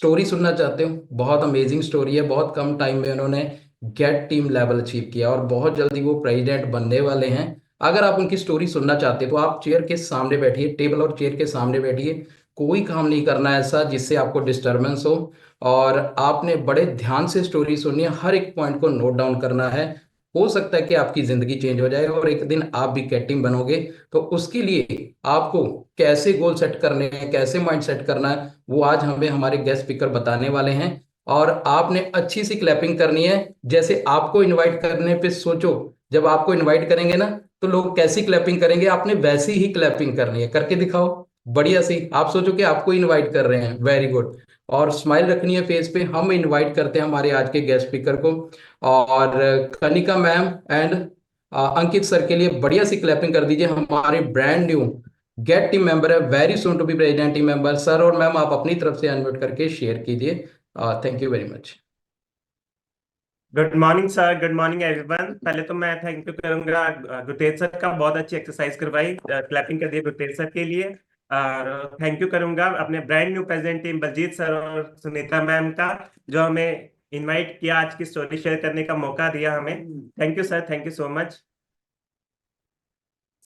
Story सुनना चाहते हो? बहुत अमेजिंग स्टोरी है। बहुत कम टाइम में उन्होंने गेट टीम लेवल अचीव किया और बहुत जल्दी वो प्रेसिडेंट बनने वाले हैं। अगर आप उनकी स्टोरी सुनना चाहते हो तो आप चेयर के सामने बैठिए, टेबल और चेयर के सामने बैठिए। कोई काम नहीं करना है ऐसा जिससे आपको डिस्टरबेंस हो। और आपने बड़े ध्यान से स्टोरी सुननी है, हर एक पॉइंट को नोट डाउन करना है। हो सकता है कि आपकी जिंदगी चेंज हो जाए और एक दिन आप भी कैप्टन बनोगे। तो उसके लिए आपको कैसे गोल सेट करने हैं, कैसे माइंड सेट करना है, वो आज हमें हमारे गेस्ट स्पीकर बताने वाले हैं। और आपने अच्छी सी क्लैपिंग करनी है। जैसे आपको इनवाइट करने पे सोचो, जब आपको इनवाइट करेंगे ना तो लोग कैसी क्लैपिंग करेंगे, आपने वैसी ही क्लैपिंग करनी है। करके दिखाओ बढ़िया सी। आप सोचो कि आपको इनवाइट कर रहे हैं, वेरी गुड। और स्माइल रखनी है फेस पे। हम इनवाइट करते हैं हमारे आज के गेस्ट स्पीकर को। और Kanika ma'am and Ankit sir के लिए बढ़िया सी क्लैपिंग कर दीजिए। हमारे brand new gate team member है, very soon to be president team member. Sir और मैम आप अपनी तरफ से अनम्यूट करके शेयर कीजिए। Thank you very much. Good morning sir, good morning everyone. पहले तो मैं थैंक यू करूंगा गुरतेज सर का, बहुत अच्छी एक्सरसाइज करवाई, क्लैपिंग कर दी गुरतेज सर के लिए। और थैंक यू करूंगा अपने brand new president team Baljeet sir और सुनीता मैम का, जो हमें इनवाइट किया, आज की स्टोरी शेयर करने का मौका दिया हमें। Thank you sir, thank you so much.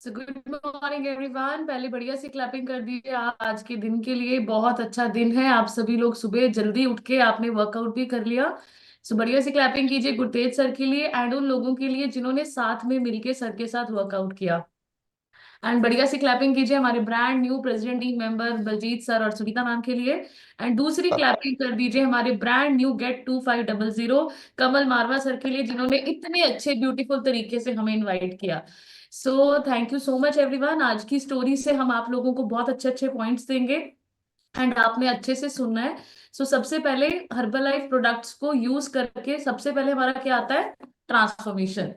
So good morning everyone. पहले बढ़िया सी क्लैपिंग कर दीजिए आप आज के दिन के लिए। बहुत अच्छा दिन है, आप सभी लोग सुबह जल्दी उठ के आपने वर्कआउट भी कर लिया। सो बढ़िया सी क्लैपिंग कीजिए गुरतेज सर के लिए एंड उन लोगों के लिए जिन्होंने साथ में मिलके सर के साथ वर्कआउट किया। एंड बढ़िया सी क्लैपिंग कीजिए हमारे brand new president team member Baljeet sir और सुनीता मैम के लिए। एंड दूसरी क्लैपिंग कर दीजिए हमारे ब्रांड न्यू गेट 2500 कमल मारवा सर के लिए, जिन्होंने इतने अच्छे ब्यूटीफुल तरीके से हमें इनवाइट किया। सो thank you so much everyone. आज की स्टोरी से हम आप लोगों को बहुत अच्छे अच्छे पॉइंट्स देंगे एंड आपने अच्छे से सुनना है। सो सबसे पहले हर्बल लाइफ प्रोडक्ट्स को यूज करके सबसे पहले हमारा क्या आता है? ट्रांसफॉर्मेशन।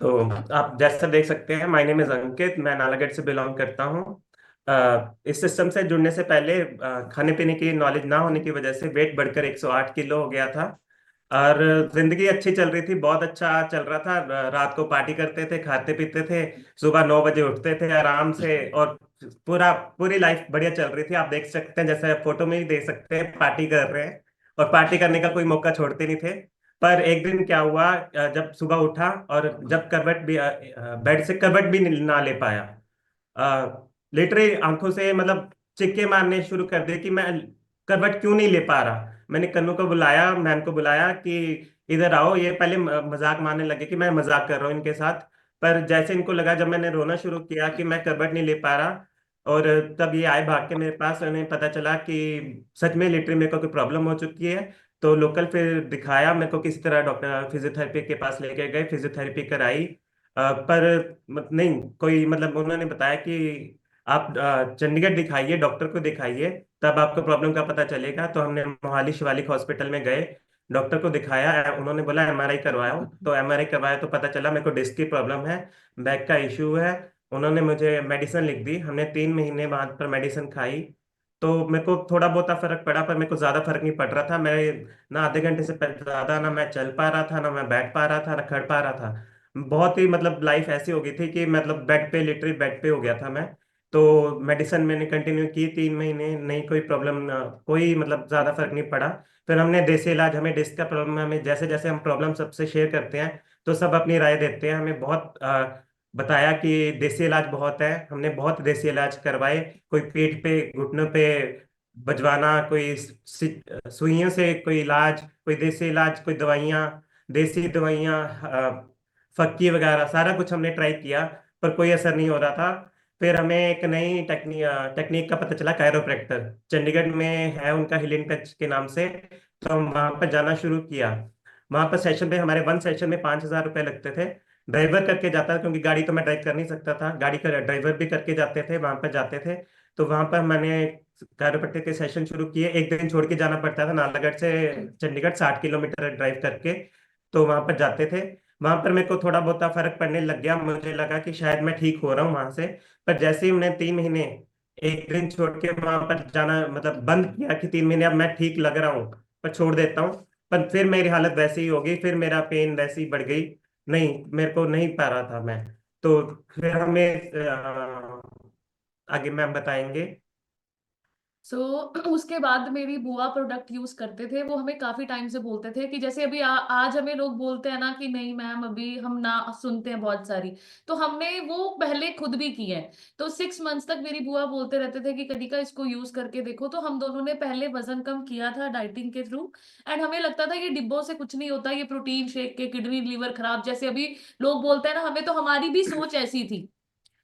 तो आप जैसा देख सकते हैं, माय नेम इज अंकित, मैं नालागढ़ से बिलोंग करता हूँ। इस सिस्टम से जुड़ने से पहले खाने पीने की नॉलेज ना होने की वजह से वेट बढ़कर 108 किलो हो गया था। और जिंदगी अच्छी चल रही थी, बहुत अच्छा चल रहा था। रात को पार्टी करते थे, खाते पीते थे, सुबह 9 बजे उठते थे आराम से, और पूरा पूरी लाइफ बढ़िया चल रही थी। आप देख सकते हैं, जैसे फोटो में ही देख सकते हैं, पार्टी कर रहे हैं और पार्टी करने का कोई मौका छोड़ते नहीं थे। पर एक दिन क्या हुआ, जब सुबह उठा और जब करवट भी बेड से करवट भी ना ले पाया, लिटरली आंखों से मतलब चिक्के मारने शुरू कर दिए कि मैं करवट क्यों नहीं ले पा रहा। मैंने कन्नू को बुलाया, मैम को बुलाया कि इधर आओ। ये पहले मजाक मारने लगे कि मैं मजाक कर रहा हूँ इनके साथ। पर जैसे इनको लगा, जब मैंने रोना शुरू किया कि मैं करवट नहीं ले पा रहा, और तब ये आए भाग के मेरे पास, उन्हें पता चला कि सच में लिटरली मेरे को कोई प्रॉब्लम हो चुकी है। तो लोकल फिर दिखाया मेरे को, किसी तरह डॉक्टर फिजियोथेरेपी के पास लेके गए, फिजियोथेरेपी कराई। पर नहीं कोई मतलब, उन्होंने बताया कि आप चंडीगढ़ दिखाइए, डॉक्टर को दिखाइए, तब आपको प्रॉब्लम का पता चलेगा। तो हमने मोहाली शिवालिक हॉस्पिटल में गए, डॉक्टर को दिखाया। उन्होंने बोला एमआरआई करवाओ, तो एमआरआई करवाया तो पता चला मेरे को डिस्क की प्रॉब्लम है, बैक का इशू है। उन्होंने मुझे मेडिसिन लिख दी, हमने 3 महीने बाद पर मेडिसिन खाई। तो मेरे को थोड़ा बहुत फर्क पड़ा, पर मेरे को ज्यादा फर्क नहीं पड़ रहा था। मैं ना आधे घंटे से ज्यादा ना मैं चल पा रहा था, ना मैं बैठ पा रहा था, ना खड़ पा रहा था। बहुत ही मतलब लाइफ ऐसी हो गई थी कि मतलब बेड पे, लिटरली बेड पे हो गया था मैं। तो मेडिसिन मैंने कंटिन्यू की 3 महीने, नहीं कोई प्रॉब्लम, कोई मतलब ज्यादा फर्क नहीं पड़ा। फिर हमने देसी इलाज, हमें डिस्क का प्रॉब्लम है, हमें जैसे जैसे हम प्रॉब्लम सबसे शेयर करते हैं तो सब अपनी राय देते हैं। हमें बहुत बताया कि देसी इलाज बहुत है, हमने बहुत देसी इलाज करवाए। कोई पीठ पे, घुटनों पे बजवाना, कोई सुइयों से कोई इलाज, कोई देसी इलाज, कोई दवाइयाँ, देसी दवाइयाँ, फक्की वगैरह, सारा कुछ हमने ट्राई किया, पर कोई असर नहीं हो रहा था। फिर हमें एक नई टेक्निक का पता चला, कायरोप्रैक्टर चंडीगढ़ में है, उनका हीलिंग टच के नाम से। तो हम वहां पर जाना शुरू किया। वहां पर सेशन पे हमारे 1 सेशन में 5,000 रुपये लगते थे। ड्राइवर करके जाता था, क्योंकि गाड़ी तो मैं ड्राइव कर नहीं सकता था, गाड़ी का ड्राइवर भी करके जाते थे, वहां पर जाते थे। तो वहां पर मैंने कायरोप्रैक्टर के सेशन शुरू किए। एक दिन छोड़ के जाना पड़ता था, नालागढ़ से चंडीगढ़ 60 किलोमीटर ड्राइव करके। तो वहां पर जाते थे। वहां पर मेरे को थोड़ा बहुत फर्क पड़ने लग गया, मुझे लगा कि शायद मैं ठीक हो रहा हूँ वहां से। पर जैसे ही मैंने 3 महीने, एक दिन छोड़ के वहां पर जाना मतलब बंद किया कि 3 महीने अब मैं ठीक लग रहा हूँ, पर छोड़ देता हूँ, पर फिर मेरी हालत वैसे ही हो गई, फिर मेरा पेन वैसे ही बढ़ गई। नहीं, मेरे को नहीं पा रहा था मैं। तो फिर हमें आगे मैम बताएंगे। सो उसके बाद मेरी बुआ प्रोडक्ट यूज करते थे, वो हमें काफी टाइम से बोलते थे कि जैसे अभी आज हमें लोग बोलते हैं ना कि नहीं मैम अभी हम ना सुनते हैं बहुत सारी, तो हमने वो पहले खुद भी की है। तो 6 मंथ्स तक मेरी बुआ बोलते रहते थे कि कनिका इसको यूज करके देखो, तो हम दोनों ने पहले वजन कम किया था डाइटिंग के थ्रू। एंड हमें लगता था ये डिब्बों से कुछ नहीं होता, ये प्रोटीन शेक के किडनी लीवर खराब जैसे अभी लोग बोलते हैं ना, हमें तो हमारी भी सोच ऐसी थी।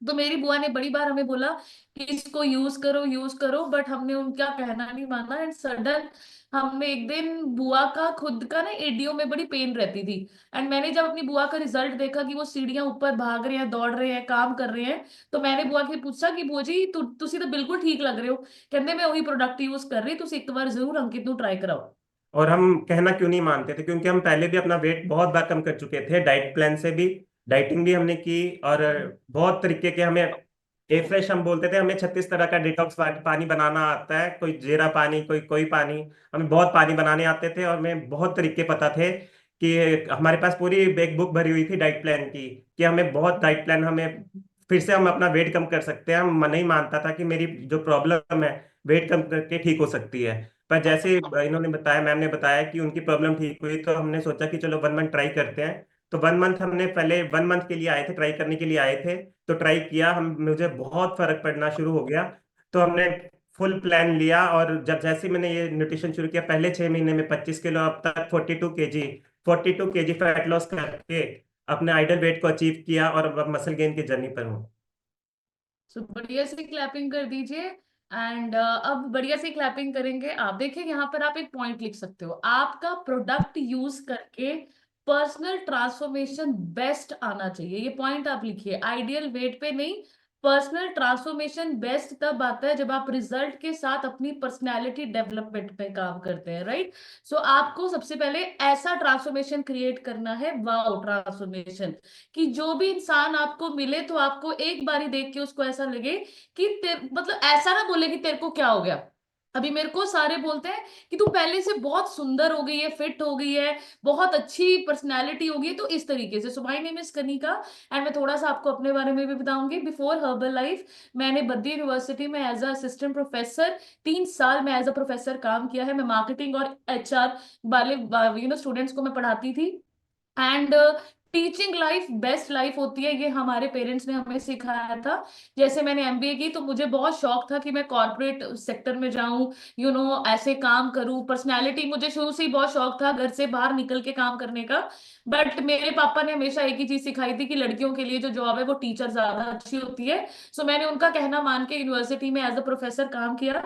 तो मेरी बुआ ने बड़ी बार हमें बोला कि इसको यूज करो, बट हमने उनका कहना नहीं माना। एंड सडन हमने एक दिन, बुआ का खुद का ना एडियो में बड़ी पेन रहती थी, एंड मैंने जब अपनी बुआ का रिजल्ट देखा कि वो सीढ़ियां ऊपर भाग रहे हैं, दौड़ रहे हैं, काम कर रहे हैं, तो मैंने बुआ से पूछा कि बुआ जी तुसी तो बिल्कुल ठीक लग रहे हो। कहते मैं वही प्रोडक्ट यूज कर रही, तुम एक बार जरूर अंकित नु ट्राई कराओ। और हम कहना क्यों नहीं मानते थे, क्योंकि हम पहले भी अपना वेट बहुत बार कम कर चुके थे, डाइट प्लान से भी, डाइटिंग भी हमने की। और बहुत तरीके के हमें ए फ्रेश हम बोलते थे, हमें 36 तरह का डिटॉक्स पानी बनाना आता है, कोई जीरा पानी, कोई कोई पानी, हमें बहुत पानी बनाने आते थे और हमें बहुत तरीके पता थे कि हमारे पास पूरी एक बुक भरी हुई थी डाइट प्लान की, कि हमें बहुत डाइट प्लान, हमें फिर से हम अपना वेट कम कर सकते हैं। हम नहीं मानता था कि मेरी जो प्रॉब्लम है वेट कम करके ठीक हो सकती है। पर जैसे इन्होंने बताया, मैम ने बताया कि उनकी प्रॉब्लम ठीक हुई, तो हमने सोचा कि चलो 1 मंथ ट्राई करते हैं। तो 1 मंथ हमने पहले 1 मंथ के लिए आए थे, ट्राई करने के लिए आए थे। तो ट्राई किया, हम मुझे बहुत फर्क पड़ना शुरू हो गया। तो हमने फुल प्लान लिया, और जब जैसे ही मैंने ये न्यूट्रिशन शुरू किया, पहले 6 महीने में 25 किलो, अब तक 42 kg, 42 kg फैट लॉस करके अपने आइडल वेट को अचीव किया, और अब मसल गेन की जर्नी पर हूँ। सो बढ़िया से क्लैपिंग कर दीजिए। एंड अब बढ़िया से क्लैपिंग करेंगे। आप देखिए यहाँ पर आप एक पॉइंट लिख सकते हो, आपका प्रोडक्ट यूज करके पर्सनल ट्रांसफॉर्मेशन बेस्ट आना चाहिए, ये पॉइंट आप लिखिए, आइडियल वेट पे नहीं। पर्सनल ट्रांसफॉर्मेशन बेस्ट तब आता है जब आप रिजल्ट के साथ अपनी पर्सनैलिटी डेवलपमेंट पे काम करते हैं, राइट। सो आपको सबसे पहले ऐसा ट्रांसफॉर्मेशन क्रिएट करना है, वाओ ट्रांसफॉर्मेशन, कि जो भी इंसान आपको मिले तो आपको एक बारी देख के उसको ऐसा लगे कि मतलब ऐसा ना बोले कि तेरे को क्या हो गया। अभी मेरे को सारे बोलते हैं कि तू पहले से बहुत सुंदर हो गई है, फिट हो गई है, बहुत अच्छी पर्सनैलिटी हो गई है, तो इस तरीके से। So my name is Kanika, and मैं थोड़ा सा आपको अपने बारे में भी बताऊंगी। बिफोर हर्बल लाइफ मैंने बद्दी यूनिवर्सिटी में एज असिस्टेंट प्रोफेसर 3 साल में एज अ प्रोफेसर काम किया है। मैं मार्केटिंग और एचआर वाले स्टूडेंट्स को मैं पढ़ाती थी। And teaching life best life होती है, ये हमारे पेरेंट्स ने हमें सिखाया था। जैसे मैंने एमबीए की तो मुझे बहुत शौक था कि मैं कॉर्पोरेट सेक्टर में जाऊं, ऐसे काम करूं। पर्सनालिटी, मुझे शुरू से ही बहुत शौक था घर से बाहर निकल के काम करने का। बट मेरे पापा ने हमेशा एक ही चीज सिखाई थी कि लड़कियों के लिए जो जॉब है वो टीचर ज्यादा अच्छी होती है। सो मैंने उनका कहना मान के यूनिवर्सिटी में एज अ प्रोफेसर काम किया।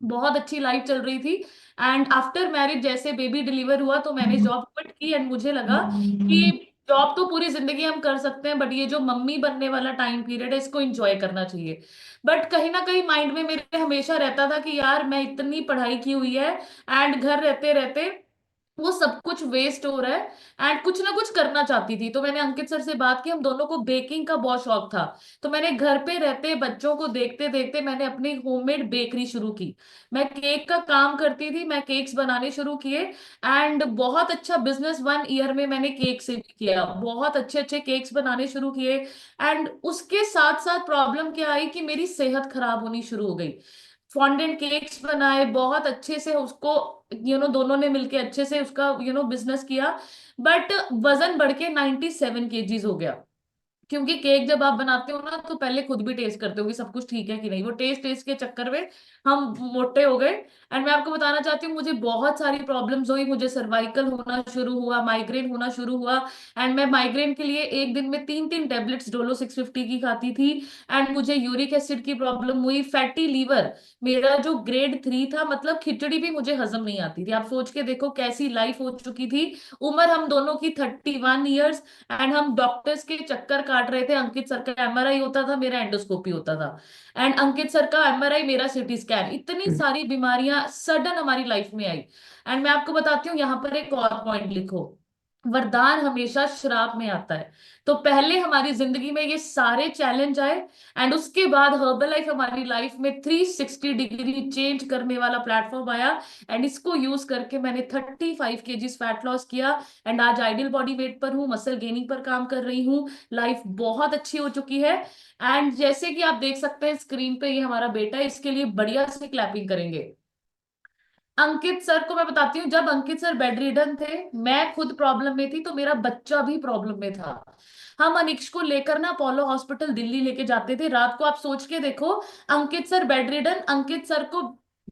बहुत अच्छी लाइफ चल रही थी। एंड आफ्टर मैरिज जैसे बेबी डिलीवर हुआ तो मैंने जॉब क्विट की, एंड मुझे लगा कि जॉब तो पूरी जिंदगी हम कर सकते हैं, बट ये जो मम्मी बनने वाला टाइम पीरियड है इसको एंजॉय करना चाहिए। बट कहीं ना कहीं माइंड में मेरे हमेशा रहता था कि यार मैं इतनी पढ़ाई की हुई है एंड घर रहते रहते वो सब कुछ वेस्ट हो रहा है, एंड कुछ ना कुछ करना चाहती थी। तो मैंने अंकित सर से बात की, हम दोनों को बेकिंग का बहुत शौक था। तो मैंने घर पे रहते बच्चों को देखते देखते मैंने अपनी होममेड बेकरी शुरू की। मैं केक का काम करती थी, मैं केक्स बनाने शुरू किए, एंड बहुत अच्छा बिजनेस 1 ईयर में मैंने केक से भी किया, बहुत अच्छे अच्छे केक्स बनाने शुरू किए। एंड उसके साथ साथ प्रॉब्लम क्या आई कि मेरी सेहत खराब होनी शुरू हो गई। फॉन्डेंट केक्स बनाए बहुत अच्छे से, उसको दोनों ने मिलके अच्छे से उसका बिजनेस किया। बट वजन बढ़ के 97 kgs हो गया। क्योंकि केक जब आप बनाते हो ना तो पहले खुद भी टेस्ट करते हो कि सब कुछ ठीक है कि नहीं, वो टेस्ट टेस्ट के चक्कर में हम मोटे हो गए। एंड मैं आपको बताना चाहती हूँ मुझे बहुत सारी प्रॉब्लम्स हुई, मुझे सर्वाइकल होना शुरू हुआ, माइग्रेन होना शुरू हुआ। एंड मैं माइग्रेन के लिए एक दिन में 3 3 टेबलेट्स डोलो 650 की खाती थी। एंड मुझे यूरिक एसिड की प्रॉब्लम हुई, फैटी लीवर, मेरा जो ग्रेड 3 था, मतलब खिचड़ी भी मुझे हजम नहीं आती थी। आप सोच के देखो कैसी लाइफ हो चुकी थी। उम्र हम दोनों की 31 ईयर्स, एंड हम डॉक्टर्स के चक्कर काट रहे थे। अंकित सर का एमआरआई होता था, मेरा एंडोस्कोपी होता था। एंड अंकित सर का एमआरआई, मेरा सीटी स्कैन, इतनी सारी बीमारियां सडन हमारी लाइफ में आई। एंड मैं आपको बताती हूँ यहाँ पर एक और पॉइंट लिखो, वरदान हमेशा श्राप में आता है। तो पहले हमारी जिंदगी में ये सारे चैलेंज आए, एंड उसके बाद हर्बल लाइफ हमारी लाइफ में 360 डिग्री चेंज करने वाला प्लेटफॉर्म आया। एंड इसको यूज करके मैंने 35 kg फैट लॉस किया, एंड आज आइडियल बॉडी वेट पर हूँ, मसल गेनिंग पर काम कर रही हूँ, लाइफ बहुत अच्छी हो चुकी है। एंड जैसे कि आप देख सकते हैं स्क्रीन पे, ये हमारा बेटा है, इसके लिए बढ़िया से क्लैपिंग करेंगे। अंकित सर को मैं बताती हूँ, जब अंकित सर बेड रिडन थे, मैं खुद प्रॉब्लम में थी, तो मेरा बच्चा भी प्रॉब्लम में था। हम अनिक्स को लेकर ना अपोलो हॉस्पिटल दिल्ली लेके जाते थे रात को। आप सोच के देखो, अंकित सर बेड रिडन, अंकित सर को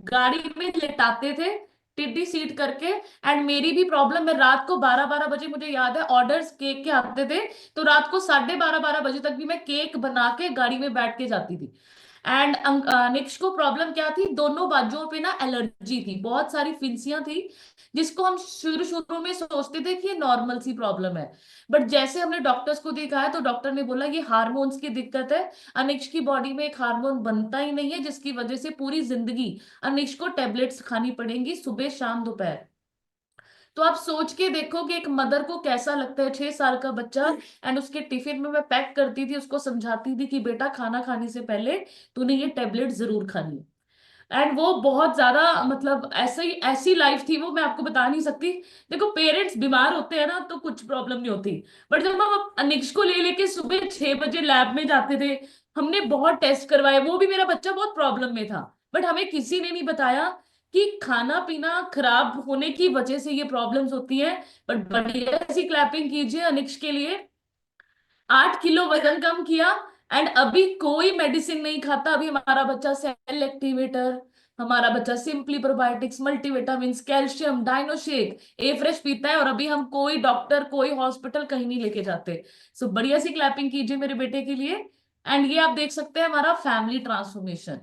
गाड़ी में लेटाते थे टिड्डी सीट करके। एंड मेरी भी प्रॉब्लम, मैं रात को 12-12 बजे, मुझे याद है ऑर्डर्स केक के आते थे, तो रात को 12:30-12 बजे तक भी मैं केक बना के गाड़ी में बैठ के जाती थी। एंड निक्स को प्रॉब्लम क्या थी, दोनों बाजुओं पे ना एलर्जी थी, बहुत सारी फिंसियां थी, जिसको हम शुरू शुरू में सोचते थे कि ये नॉर्मल सी प्रॉब्लम है। बट जैसे हमने डॉक्टर्स को दिखाया, तो डॉक्टर ने बोला ये हार्मोन्स की दिक्कत है, अनिक्स की बॉडी में एक हार्मोन बनता ही नहीं है, जिसकी वजह से पूरी जिंदगी अनिक्स को टेबलेट्स खानी पड़ेंगी, सुबह शाम दोपहर। तो आप सोच के देखो कि एक मदर को कैसा लगता है, 6 साल का बच्चा। एंड उसके टिफिन में मैं पैक करती थी, उसको समझाती थी कि बेटा खाना खाने से पहले तूने ये टेबलेट जरूर खानी है। एंड वो बहुत ज्यादा, मतलब ऐसे ही ऐसी लाइफ थी वो, मैं आपको बता नहीं सकती। देखो पेरेंट्स बीमार होते हैं ना तो कुछ प्रॉब्लम नहीं होती, बट जब हम अनिक्स को ले लेके सुबह 6 बजे लैब में जाते थे, हमने बहुत टेस्ट करवाए, वो भी मेरा बच्चा बहुत प्रॉब्लम में था, बट हमें किसी ने नहीं बताया कि खाना पीना खराब होने की वजह से ये प्रॉब्लम्स होती हैं। बट बढ़िया सी क्लैपिंग कीजिए अनिक्स के लिए। 8 किलो वजन कम किया, एंड अभी कोई मेडिसिन नहीं खाता। अभी हमारा बच्चा सेल एक्टिवेटर, हमारा बच्चा सिंपली प्रोबायोटिक्स, मल्टीविटामिन, कैल्शियम, डाइनोशेक, ए फ्रेश पीता है, और अभी हम कोई डॉक्टर कोई हॉस्पिटल कहीं नहीं लेके जाते। सो बढ़िया सी क्लैपिंग कीजिए मेरे बेटे के लिए। एंड ये आप देख सकते हैं हमारा फैमिली ट्रांसफॉर्मेशन।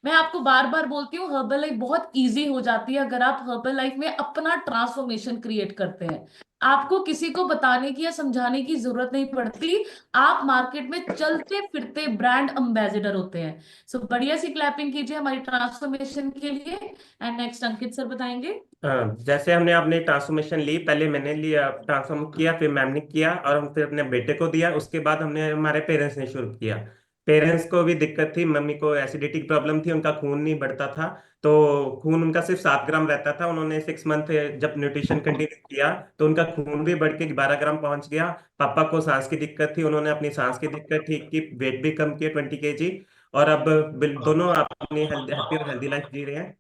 मैं आपको बार बार बोलती हूँ, हर्बल लाइफ बहुत इजी हो जाती है अगर आप हर्बल लाइफ में अपना ट्रांसफॉर्मेशन क्रिएट करते हैं। आपको किसी को बताने की या समझाने की जरूरत नहीं पड़ती, आप मार्केट में चलते फिरते ब्रांड एम्बेसडर होते हैं। सो बढ़िया सी क्लैपिंग कीजिए हमारी ट्रांसफॉर्मेशन के लिए। एंड नेक्स्ट अंकित सर बताएंगे। जैसे हमने अपनी ट्रांसफॉर्मेशन ली, पहले मैंने लिया, ट्रांसफॉर्म किया, फिर मैम ने किया, और हम फिर अपने बेटे को दिया। उसके बाद हमने हमारे पेरेंट्स ने शुरू किया। पेरेंट्स को भी दिक्कत थी, मम्मी को एसिडिटी की प्रॉब्लम थी, उनका खून नहीं बढ़ता था। तो खून उनका सिर्फ 7 ग्राम रहता था। उन्होंने 6 मंथ जब न्यूट्रिशन कंटिन्यू किया, तो उनका खून भी बढ़ के 12 ग्राम पहुंच गया। पापा को सांस की दिक्कत थी, उन्होंने अपनी सांस की दिक्कत ठीक की, वेट भी कम किया 20 kg। और अब दोनों अपनी हैप्पी और हेल्दी लाइफ जी रहे हैं।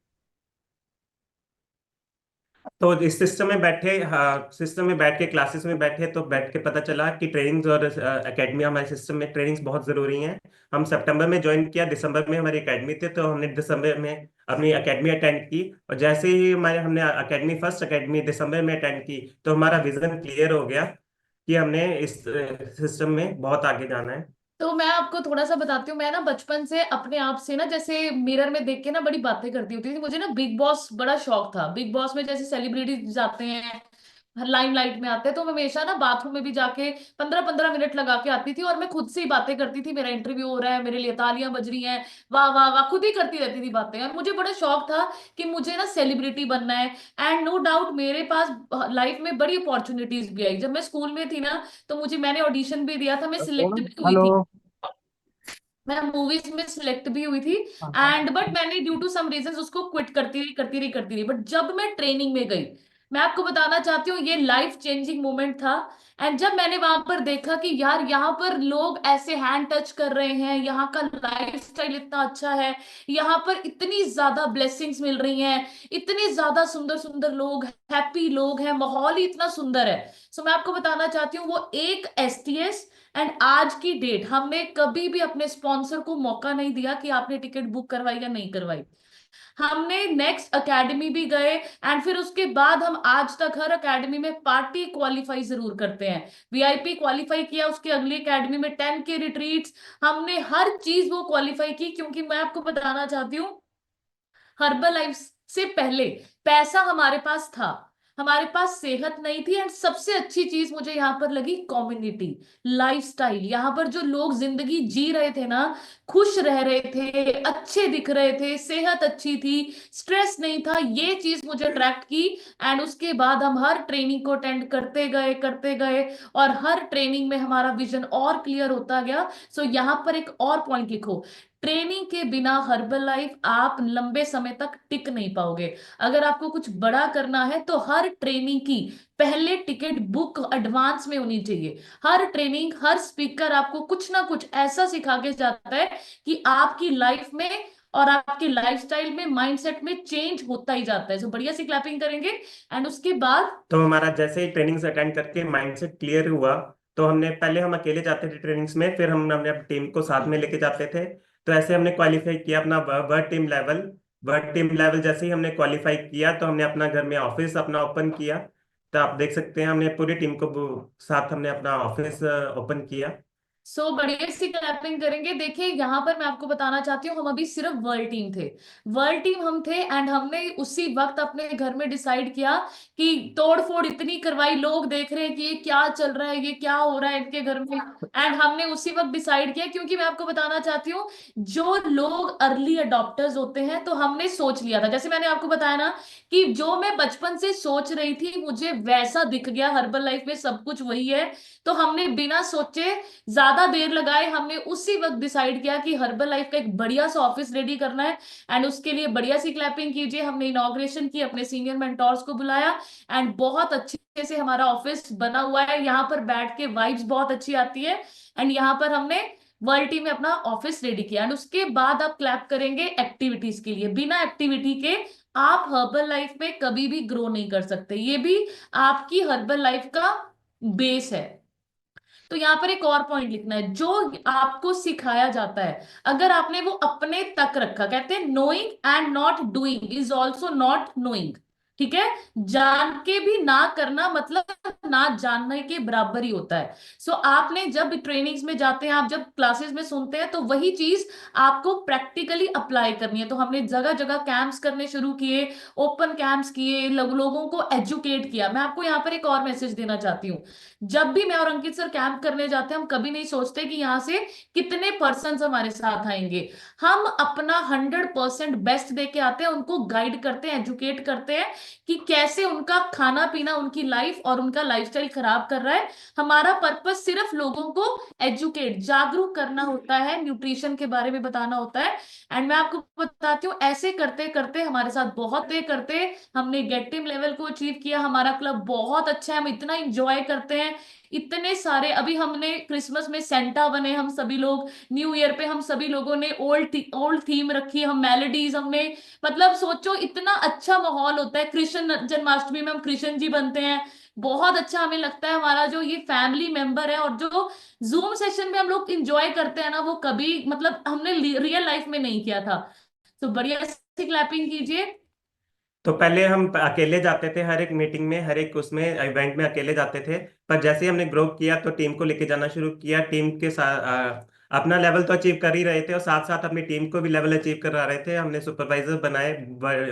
तो इस सिस्टम में बैठे, हाँ, सिस्टम में बैठ के क्लासेस में बैठे, तो बैठ के पता चला कि ट्रेनिंग्स और एकेडमी, हमारे सिस्टम में ट्रेनिंग्स बहुत जरूरी हैं। हम सितंबर में ज्वाइन किया, दिसंबर में हमारी एकेडमी थी, तो हमने दिसंबर में अपनी एकेडमी अटेंड की। और जैसे ही हमने एकेडमी, फर्स्ट एकेडमी दिसंबर में अटेंड की, तो हमारा विजन क्लियर हो गया कि हमने इस सिस्टम में बहुत आगे जाना है। तो मैं आपको थोड़ा सा बताती हूँ, मैं ना बचपन से अपने आप से ना जैसे मिरर में देख के ना बड़ी बातें करती होती थी। मुझे ना बिग बॉस बड़ा शौक था। बिग बॉस में जैसे सेलिब्रिटी जाते हैं, लाइमलाइट में आते हैं, तो मैं हमेशा ना बाथरूम में भी जाके 15-15 मिनट लगा के आती थी, और मैं खुद से ही बातें करती थी, मेरा इंटरव्यू हो रहा है, मेरे लिए तालियां बज रही हैं, वाह वाह वाह, खुद ही करती रहती थी बातें। और मुझे बड़ा शौक था कि मुझे ना सेलिब्रिटी बनना है। एंड नो डाउट मेरे पास लाइफ में बड़ी अपॉर्चुनिटीज भी आई। जब मैं स्कूल में थी ना, तो मैंने ऑडिशन भी दिया था, मैं सिलेक्ट भी हुई हेलो। थी, मैं मूवीज में सिलेक्ट भी हुई थी। एंड बट मैंने ड्यू टू सम रीजंस उसको क्विट करती रही। बट जब मैं ट्रेनिंग में गई, मैं आपको बताना चाहती हूँ, ये लाइफ चेंजिंग मोमेंट था। एंड जब मैंने वहां पर देखा कि यार यहाँ पर लोग ऐसे हैंड टच कर रहे हैं, यहाँ का लाइफ स्टाइल इतना अच्छा है, यहाँ पर इतनी ज्यादा ब्लेसिंग्स मिल रही हैं, इतने ज्यादा सुंदर सुंदर लोग, हैप्पी लोग हैं, माहौल ही इतना सुंदर है। सो मैं आपको बताना चाहती हूँ, वो एक एसटीएस एंड आज की डेट, हमने कभी भी अपने स्पॉन्सर को मौका नहीं दिया कि आपने टिकट बुक करवाई या नहीं करवाई। हमने नेक्स्ट एकेडमी भी गए, एंड फिर उसके बाद हम आज तक हर एकेडमी में पार्टी क्वालिफाई जरूर करते हैं। वीआईपी क्वालिफाई किया, उसके अगली एकेडमी में 10K रिट्रीट्स, हमने हर चीज वो क्वालिफाई की, क्योंकि मैं आपको बताना चाहती हूँ, हर्बल लाइफ से पहले पैसा हमारे पास था। हमारे पास सेहत नहीं थी, एंड सबसे अच्छी चीज मुझे यहाँ पर लगी कम्युनिटी, लाइफस्टाइल। यहाँ पर जो लोग जिंदगी जी रहे थे ना, खुश रह रहे थे, अच्छे दिख रहे थे, सेहत अच्छी थी, स्ट्रेस नहीं था, ये चीज मुझे अट्रैक्ट की। एंड उसके बाद हम हर ट्रेनिंग को अटेंड करते गए, और हर ट्रेनिंग में हमारा विजन और क्लियर होता गया। सो यहाँ पर एक और पॉइंट लिखो, ट्रेनिंग के बिना हर्बल लाइफ आप लंबे समय तक टिक नहीं पाओगे। अगर आपको कुछ बड़ा करना है तो हर ट्रेनिंग की पहले टिकट बुक एडवांस में होनी चाहिए। हर ट्रेनिंग, हर स्पीकर आपको कुछ ना कुछ ऐसा सिखा के जाता है कि आपकी लाइफ में और आपके लाइफस्टाइल में, माइंडसेट में चेंज होता ही जाता है। तो बढ़िया सी क्लैपिंग करेंगे। एंड उसके बाद तो हमारा जैसे ही ट्रेनिंग्स अटेंड करके माइंडसेट क्लियर हुआ, तो हमने पहले हम अकेले जाते थे ट्रेनिंग्स में, फिर हम हमने अपनी टीम को साथ में लेके जाते थे। तो ऐसे हमने क्वालिफाई किया अपना world team level. World team level जैसे ही हमने क्वालिफाई किया, तो हमने अपना घर में ऑफिस अपना ओपन किया। तो आप देख सकते हैं हमने पूरी टीम को साथ हमने अपना ऑफिस ओपन किया। बढ़िया सी क्लैपिंग करेंगे। देखिए यहाँ पर मैं आपको बताना चाहती हूँ, हम अभी सिर्फ वर्ल्ड टीम थे, वर्ल्ड टीम हम थे, एंड हमने उसी वक्त अपने घर में डिसाइड किया कि तोड़ फोड़ इतनी करवाई, लोग देख रहे हैं कि ये क्या चल रहा है, ये क्या हो रहा है इनके घर में। एंड हमने उसी वक्त डिसाइड किया, क्योंकि मैं आपको बताना चाहती हूँ, जो लोग अर्ली अडॉप्टर्स होते हैं, तो हमने सोच लिया था, जैसे मैंने आपको बताया ना, कि जो मैं बचपन से सोच रही थी मुझे वैसा दिख गया, हर्बल लाइफ में सब कुछ वही है। तो हमने बिना सोचे, ज्यादा देर लगाए, हमने उसी वक्त डिसाइड किया कि हर्बल लाइफ का एक बढ़िया सा ऑफिस रेडी करना है। एंड उसके लिए बढ़िया सी क्लैपिंग कीजिए। हमने इनॉग्रेशन की, अपने सीनियर मेंटोर्स को बुलाया, एंड बहुत अच्छे से हमारा ऑफिस बना हुआ है। यहाँ पर बैठ के वाइब्स बहुत अच्छी आती है। एंड यहाँ पर हमने वर्ल्ड टीम में अपना ऑफिस रेडी किया। एंड उसके बाद आप क्लैप करेंगे एक्टिविटीज के लिए। बिना एक्टिविटी के आप हर्बल लाइफ में कभी भी ग्रो नहीं कर सकते, ये भी आपकी हर्बल लाइफ का बेस है। तो यहाँ पर एक और पॉइंट लिखना है, जो आपको सिखाया जाता है, अगर आपने वो अपने तक रखा, कहते हैं knowing and not doing is also not knowing. ठीक है, जान के भी ना करना मतलब ना जानने के बराबर ही होता है। आपने जब ट्रेनिंग्स में जाते हैं, आप जब क्लासेस में सुनते हैं, तो वही चीज आपको प्रैक्टिकली अप्लाई करनी है। तो हमने जगह जगह कैंप्स करने शुरू किए, ओपन कैंप्स किए, लोगों को एजुकेट किया। मैं आपको यहाँ पर एक और मैसेज देना चाहती हूँ, जब भी मैं और अंकित सर कैंप करने जाते हैं, हम कभी नहीं सोचते कि यहाँ से कितने पर्सन हमारे साथ आएंगे। हम अपना 100% बेस्ट दे के आते हैं, उनको गाइड करते हैं, एजुकेट करते हैं कि कैसे उनका खाना पीना, उनकी लाइफ और उनका लाइफस्टाइल खराब कर रहा है। हमारा पर्पस सिर्फ लोगों को एजुकेट, जागरूक करना होता है, न्यूट्रिशन के बारे में बताना होता है। एंड मैं आपको बताती हूँ, ऐसे करते करते हमारे साथ बहुत करते हमने गेट टीम लेवल को अचीव किया। हमारा क्लब बहुत अच्छा है, हम इतना इंजॉय करते हैं। इतने सारे, अभी हमने क्रिसमस में सेंटा बने हम सभी लोग, न्यू ईयर पे हम सभी लोगों ने ओल्ड थीम रखी, हम मेलोडीज हमने, मतलब सोचो इतना अच्छा माहौल होता है। कृष्ण जन्माष्टमी में हम कृष्ण जी बनते हैं, बहुत अच्छा हमें लगता है। हमारा जो ये फैमिली मेंबर है, और जो जूम सेशन में हम लोग इंजॉय करते हैं ना, वो कभी मतलब हमने रियल लाइफ में नहीं किया था। तो बढ़िया सी क्लैपिंग कीजिए। तो पहले हम अकेले जाते थे हर एक मीटिंग में, हर एक उसमें इवेंट में अकेले जाते थे। पर जैसे ही हमने ग्रो किया, तो टीम को लेके जाना शुरू किया। टीम के साथ अपना लेवल तो अचीव कर ही रहे थे, और साथ साथ अपनी टीम को भी लेवल अचीव करा रहे थे। हमने सुपरवाइजर बनाए,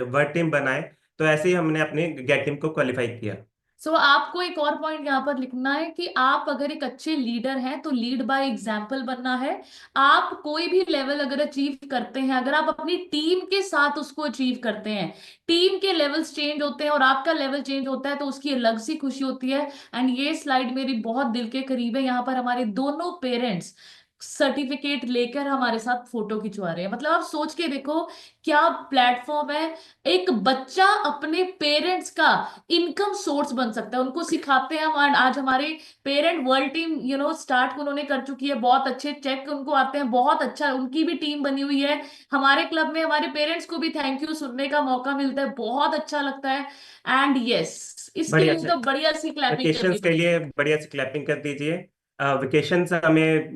वर्ड टीम बनाए। तो ऐसे ही हमने अपनी गेट टीम को क्वालिफाई किया। आपको एक और पॉइंट यहाँ पर लिखना है कि आप अगर एक अच्छे लीडर हैं, तो लीड बाय एग्जाम्पल बनना है। आप कोई भी लेवल अगर अचीव करते हैं, अगर आप अपनी टीम के साथ उसको अचीव करते हैं, टीम के लेवल्स चेंज होते हैं और आपका लेवल चेंज होता है, तो उसकी अलग सी खुशी होती है। एंड ये स्लाइड मेरी बहुत दिल के करीब है। यहाँ पर हमारे दोनों पेरेंट्स सर्टिफिकेट लेकर हमारे साथ फोटो खिंचवा रहे हैं। मतलब आप सोच के देखो क्या प्लेटफॉर्म है। एक बच्चा अपने पेरेंट्स का इनकम सोर्स बन सकता है, उनको सिखाते हैं हम। आज हमारे पेरेंट वर्ल्ड टीम स्टार्ट उन्होंने कर चुकी है, बहुत अच्छे चेक उनको आते हैं, बहुत अच्छा उनकी भी टीम बनी हुई है। हमारे क्लब में हमारे पेरेंट्स को भी थैंक यू सुनने का मौका मिलता है, बहुत अच्छा लगता है। एंड यस, इसके बढ़िया लिए से तो बढ़िया सी क्लैपिंग कर वेकेशंस के दीजिए। लिए बढ़िया से क्लैपिंग कर दीजिए। वेकेशंस हमें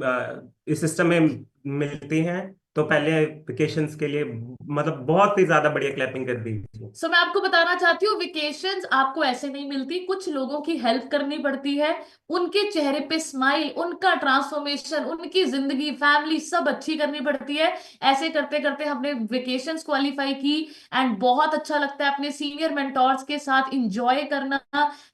इस सिस्टम में मिलती हैं। तो पहले वेकेशंस के लिए मतलब बहुत ही ज्यादा बढ़िया क्लैपिंग कर दीजिए। सो मैं आपको बताना चाहती हूँ, वेकेशंस आपको ऐसे नहीं मिलती, कुछ लोगों की हेल्प करनी पड़ती है, उनके चेहरे पे स्माइल, उनका ट्रांसफॉर्मेशन, उनकी जिंदगी, फैमिली सब अच्छी करनी पड़ती है। ऐसे करते करते हमने वेकेशंस क्वालिफाई की, एंड बहुत अच्छा लगता है अपने सीनियर मेंटोर्स के साथ इंजॉय करना।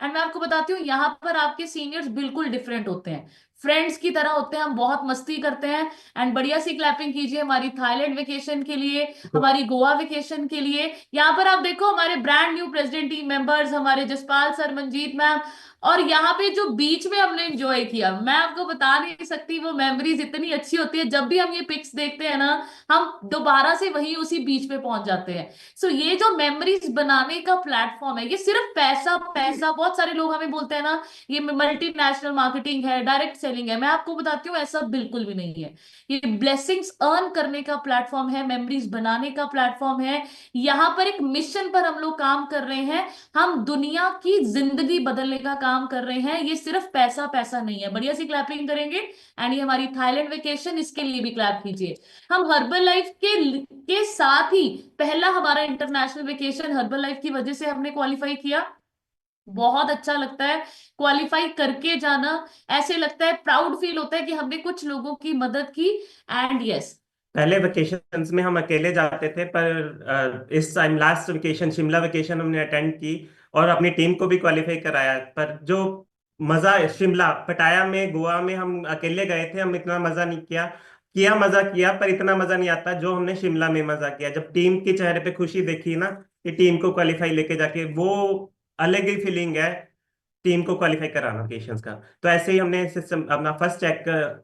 एंड मैं आपको बताती हूँ, यहाँ पर आपके सीनियर्स बिल्कुल डिफरेंट होते हैं, फ्रेंड्स की तरह होते हैं, हम बहुत मस्ती करते हैं। एंड बढ़िया सी क्लैपिंग कीजिए हमारी थाईलैंड वेकेशन के लिए, हमारी गोवा वेकेशन के लिए। यहाँ पर आप देखो हमारे brand new president team members, हमारे जसपाल सर, मंजीत मैम, और यहाँ पे जो बीच में हमने एंजॉय किया, मैं आपको बता नहीं सकती, वो मेमोरीज इतनी अच्छी होती है। जब भी हम ये पिक्स देखते हैं ना, हम दोबारा से वही उसी बीच पे पहुंच जाते हैं। सो ये जो मेमोरीज बनाने का प्लेटफॉर्म है, ये सिर्फ पैसा पैसा, बहुत सारे लोग हमें बोलते हैं ना ये मल्टीनेशनल मार्केटिंग है, डायरेक्ट सेलिंग है, मैं आपको बताती हूँ ऐसा बिल्कुल भी नहीं है। ये ब्लेसिंग्स अर्न करने का प्लेटफॉर्म है, मेमोरीज बनाने का प्लेटफॉर्म है। यहाँ पर एक मिशन पर हम लोग काम कर रहे हैं, हम दुनिया की जिंदगी बदलने का काम कर रहे हैं, ये सिर्फ पैसा पैसा नहीं है। बढ़िया सी क्लैपिंग करेंगे। एंड ये हमारी थाईलैंड वेकेशन, इसके लिए भी क्लैप कीजिए। हम हर्बल लाइफ के साथ ही पहला हमारा इंटरनेशनल वेकेशन हर्बल लाइफ की वजह से हमने क्वालिफाई किया। बहुत अच्छा लगता है क्वालिफाई करके जाना, ऐसे लगता है, प्राउड फील होता है कि हमने कुछ लोगों की मदद की। एंड यस, पहले वेकेशंस में हम अकेले जाते थे, पर इस time last vacation Shimla vacation हमने अटेंड की और अपनी टीम को भी क्वालिफाई कराया। पर जो मजा शिमला पटाया में गोवा में हम अकेले गए थे, हम इतना मजा नहीं किया। किया मजा किया, पर इतना मजा नहीं आता जो हमने शिमला में मजा किया। जब टीम के चेहरे पे खुशी देखी ना कि टीम को क्वालिफाई लेके जाके, वो अलग ही फीलिंग है टीम को क्वालिफाई कराना वेकेशंस का। तो ऐसे ही हमने सिस्टम अपना फर्स्ट चेक